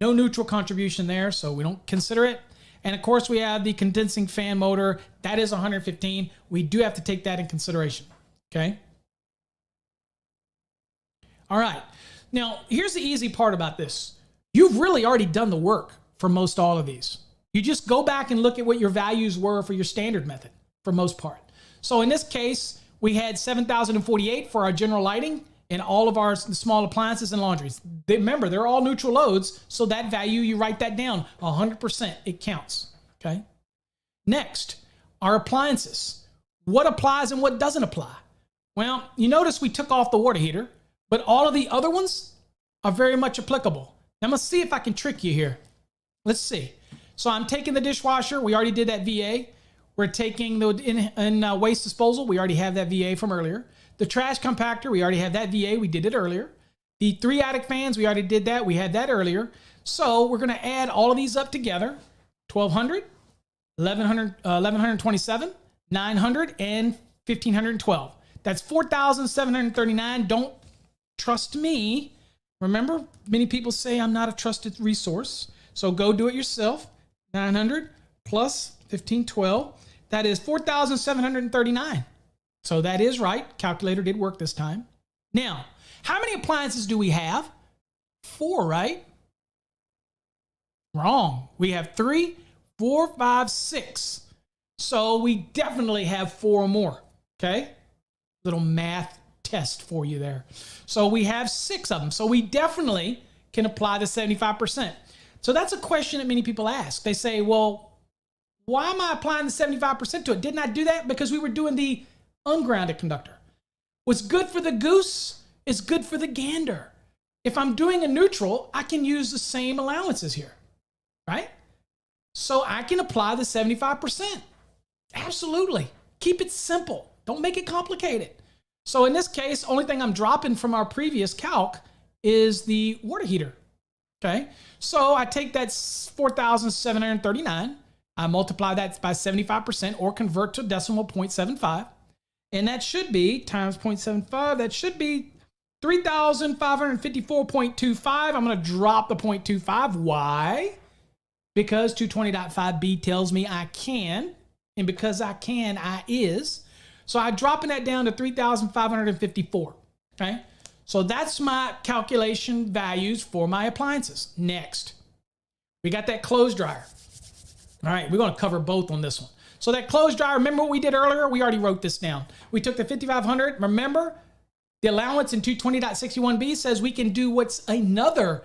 No neutral contribution there, so we don't consider it. And of course, we have the condensing fan motor. That is 115. We do have to take that in consideration, okay? All right. Now, here's the easy part about this. You've really already done the work for most all of these. You just go back and look at what your values were for your standard method for most part. So in this case, we had 7,048 for our general lighting and all of our small appliances and laundries. Remember, they're all neutral loads, so that value, you write that down, 100%, it counts, okay? Next, our appliances. What applies and what doesn't apply? Well, you notice we took off the water heater, but all of the other ones are very much applicable. Now, I'm gonna see if I can trick you here. Let's see. So I'm taking the dishwasher. We already did that VA. We're taking the in waste disposal. We already have that VA from earlier. The trash compactor, we already have that VA. We did it earlier. The 3 attic fans, we already did that. We had that earlier. So we're gonna add all of these up together. 1,200, 1,127, 900, and 1,512. That's 4,739. Don't trust me. Remember, many people say I'm not a trusted resource. So go do it yourself. 900 plus 1,512. That is 4,739. So that is right. Calculator did work this time. Now, how many appliances do we have? 4, right? Wrong. We have 3, 4, 5, 6. So we definitely have 4 or more. Okay? Little math test for you there. So we have 6 of them. So we definitely can apply the 75%. So that's a question that many people ask. They say, well, why am I applying the 75% to it? Didn't I do that because we were doing the ungrounded conductor? What's good for the goose is good for the gander. If I'm doing a neutral, I can use the same allowances here, right? So I can apply the 75%. Absolutely. Keep it simple. Don't make it complicated. So in this case, only thing I'm dropping from our previous calc is the water heater. Okay. So I take that 4,739. I multiply that by 75% or convert to decimal 0.75. And that should be times 0.75. That should be 3,554.25. I'm going to drop the 0.25. Why? Because 220.5b tells me I can. And because I can, I is. So I'm dropping that down to 3,554. Okay. So that's my calculation values for my appliances. Next, we got that clothes dryer. All right, we're going to cover both on this one. So that clothes dryer, remember what we did earlier? We already wrote this down. We took the 5,500. Remember, the allowance in 220.61b says we can do what's another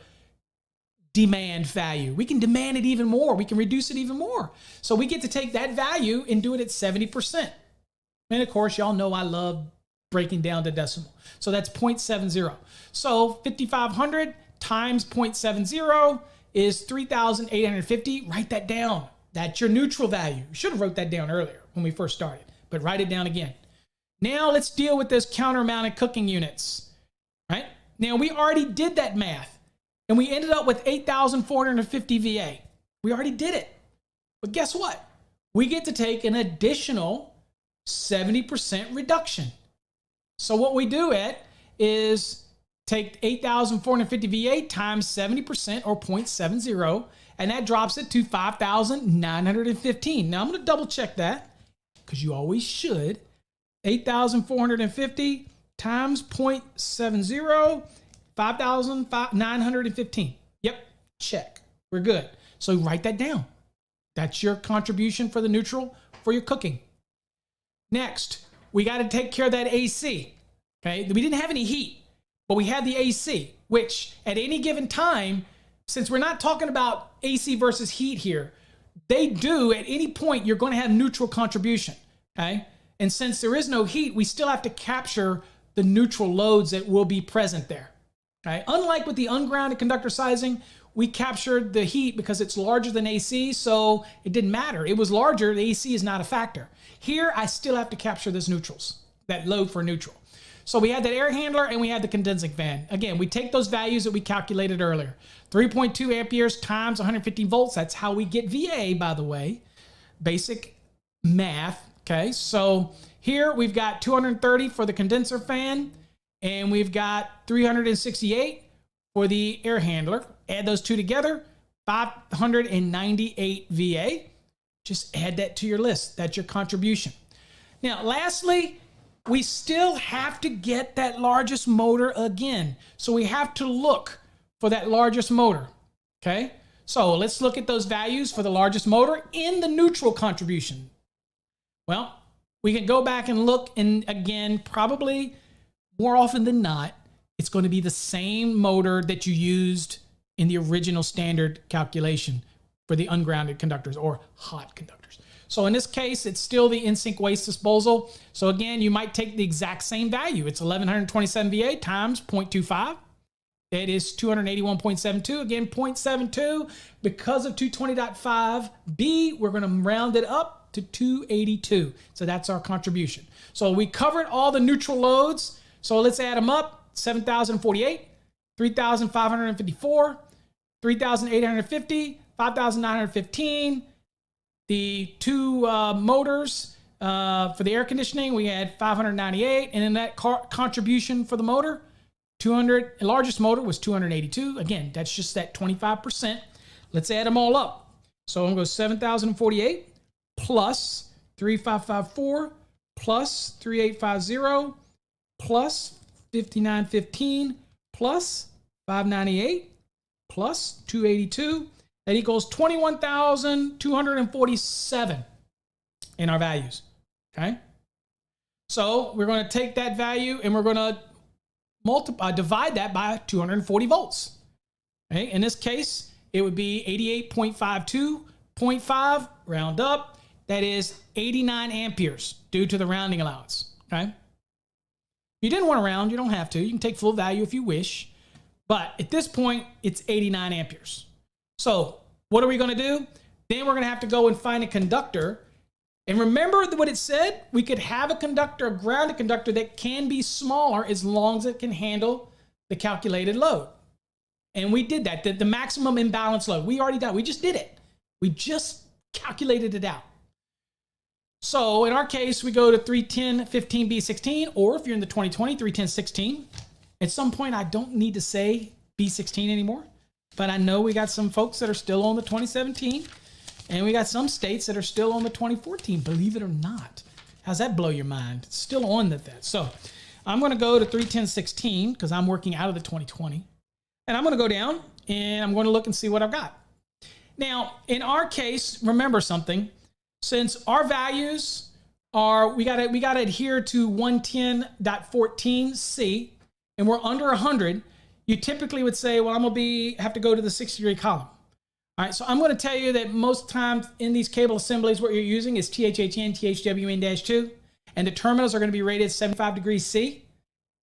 demand value. We can demand it even more. We can reduce it even more. So we get to take that value and do it at 70%. And of course, y'all know I love breaking down to decimal. So that's 0.70. So 5,500 times 0.70 is 3,850. Write that down. That's your neutral value. You should have wrote that down earlier when we first started, but write it down again. Now let's deal with this counter-mounted cooking units, right? Now we already did that math and we ended up with 8,450 VA. We already did it. But guess what? We get to take an additional 70% reduction. So what we do is take 8,450 VA times 70% or 0.70, and that drops it to 5,915. Now I'm going to double check that because you always should. 8,450 times 0.70, 5,915. Yep, check. We're good. So write that down. That's your contribution for the neutral for your cooking. Next, we got to take care of that AC. Okay, we didn't have any heat, but we had the AC, which at any given time, since we're not talking about AC versus heat here, they do at any point, you're going to have neutral contribution. Okay, and since there is no heat, we still have to capture the neutral loads that will be present there. Okay, unlike with the ungrounded conductor sizing, we captured the heat because it's larger than AC, so it didn't matter. It was larger, the AC is not a factor. Here, I still have to capture this neutrals, that load for neutral. So we had that air handler and we had the condensing fan. Again, we take those values that we calculated earlier. 3.2 amperes times 115 volts. That's how we get VA, by the way. Basic math, okay? So here we've got 230 for the condenser fan and we've got 368 for the air handler. Add those two together, 598 VA. Just add that to your list. That's your contribution. Now, lastly, we still have to get that largest motor again. So we have to look for that largest motor, okay? So let's look at those values for the largest motor in the neutral contribution. Well, we can go back and look, and again, probably more often than not, it's going to be the same motor that you used in the original standard calculation for the ungrounded conductors or hot conductors. So in this case, it's still the in-sink waste disposal. So again, you might take the exact same value. It's 1127 VA times 0.25. It is 281.72. Again, 0.72. Because of 220.5B, we're going to round it up to 282. So that's our contribution. So we covered all the neutral loads. So let's add them up. 7,048, 3,554, 3,850, 5,915. The two motors for the air conditioning, we had 598. And then that contribution for the motor, 200, the largest motor was 282. Again, that's just that 25%. Let's add them all up. So I'm going to go 7,048 plus 3,554 plus 3,850 plus 5,915 plus 598 plus 282. That equals 21,247 in our values. Okay. So we're going to take that value and we're going to divide that by 240 volts. Okay. In this case, it would be 88.52.5, round up. That is 89 amperes due to the rounding allowance. Okay. If you didn't want to round, you don't have to. You can take full value if you wish. But at this point, it's 89 amperes. So what are we going to do? Then we're going to have to go and find a conductor. And remember what it said? We could have a conductor, a grounded conductor that can be smaller as long as it can handle the calculated load. And we did that, the maximum imbalance load. We already done. We just did it. We just calculated it out. So in our case, we go to 310-15B16, or if you're in the 2020, 310-16. At some point, I don't need to say B16 anymore, but I know we got some folks that are still on the 2017, and we got some states that are still on the 2014, believe it or not. How's that blow your mind? It's still on that. So I'm going to go to 310-16 because I'm working out of the 2020, and I'm going to go down, and I'm going to look and see what I've got. Now, in our case, remember something. Since our values are, we got to adhere to 110.14C, and we're under 100, you typically would say, well, I'm going to have to go to the 60-degree column. All right, so I'm going to tell you that most times in these cable assemblies, what you're using is THHN, THWN-2, and the terminals are going to be rated 75 degrees C.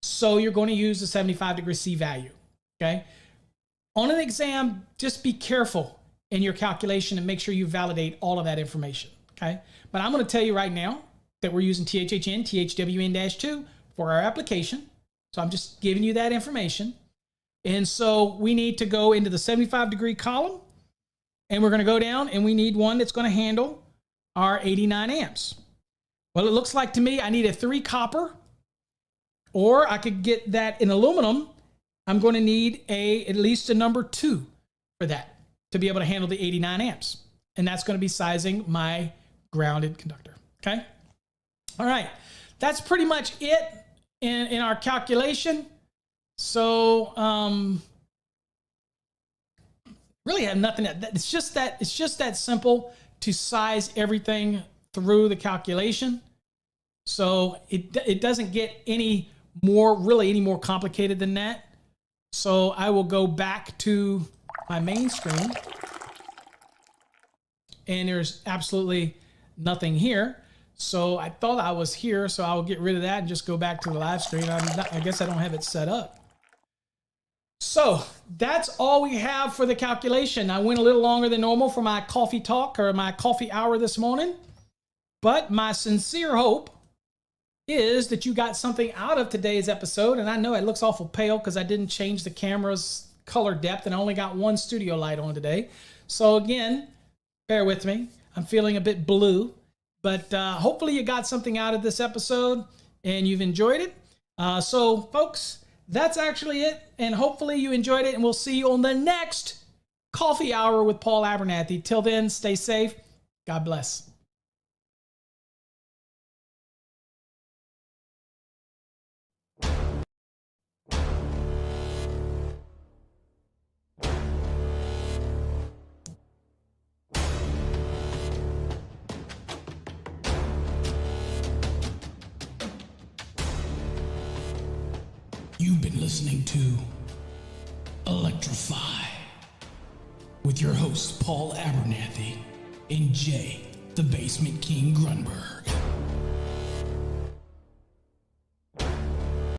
So you're going to use the 75 degree C value, okay? On an exam, just be careful in your calculation and make sure you validate all of that information, okay? But I'm going to tell you right now that we're using THHN, THWN-2 for our application. So I'm just giving you that information. And so we need to go into the 75 degree column, and we're going to go down, and we need one that's going to handle our 89 amps. Well, it looks like to me I need a 3 copper, or I could get that in aluminum. I'm going to need at least a number 2 for that to be able to handle the 89 amps. And that's going to be sizing my grounded conductor. Okay. All right. That's pretty much it in our calculation. So, really have nothing. It's just that simple to size everything through the calculation. So it doesn't get any more complicated than that. So I will go back to my main screen, and there's absolutely nothing here. So I thought I was here, so I'll get rid of that and just go back to the live stream. I guess I don't have it set up. So that's all we have for the calculation. I went a little longer than normal for my coffee talk or my coffee hour this morning, but my sincere hope is that you got something out of today's episode. And I know it looks awful pale because I didn't change the camera's color depth and I only got one studio light on today. So again, bear with me. I'm feeling a bit blue, but hopefully you got something out of this episode and you've enjoyed it. So folks, that's actually it. And hopefully you enjoyed it, and we'll see you on the next coffee hour with Paul Abernathy. Till then, stay safe. God bless. You've been listening to Electrify with your hosts Paul Abernathy and Jay the Basement King Grunberg.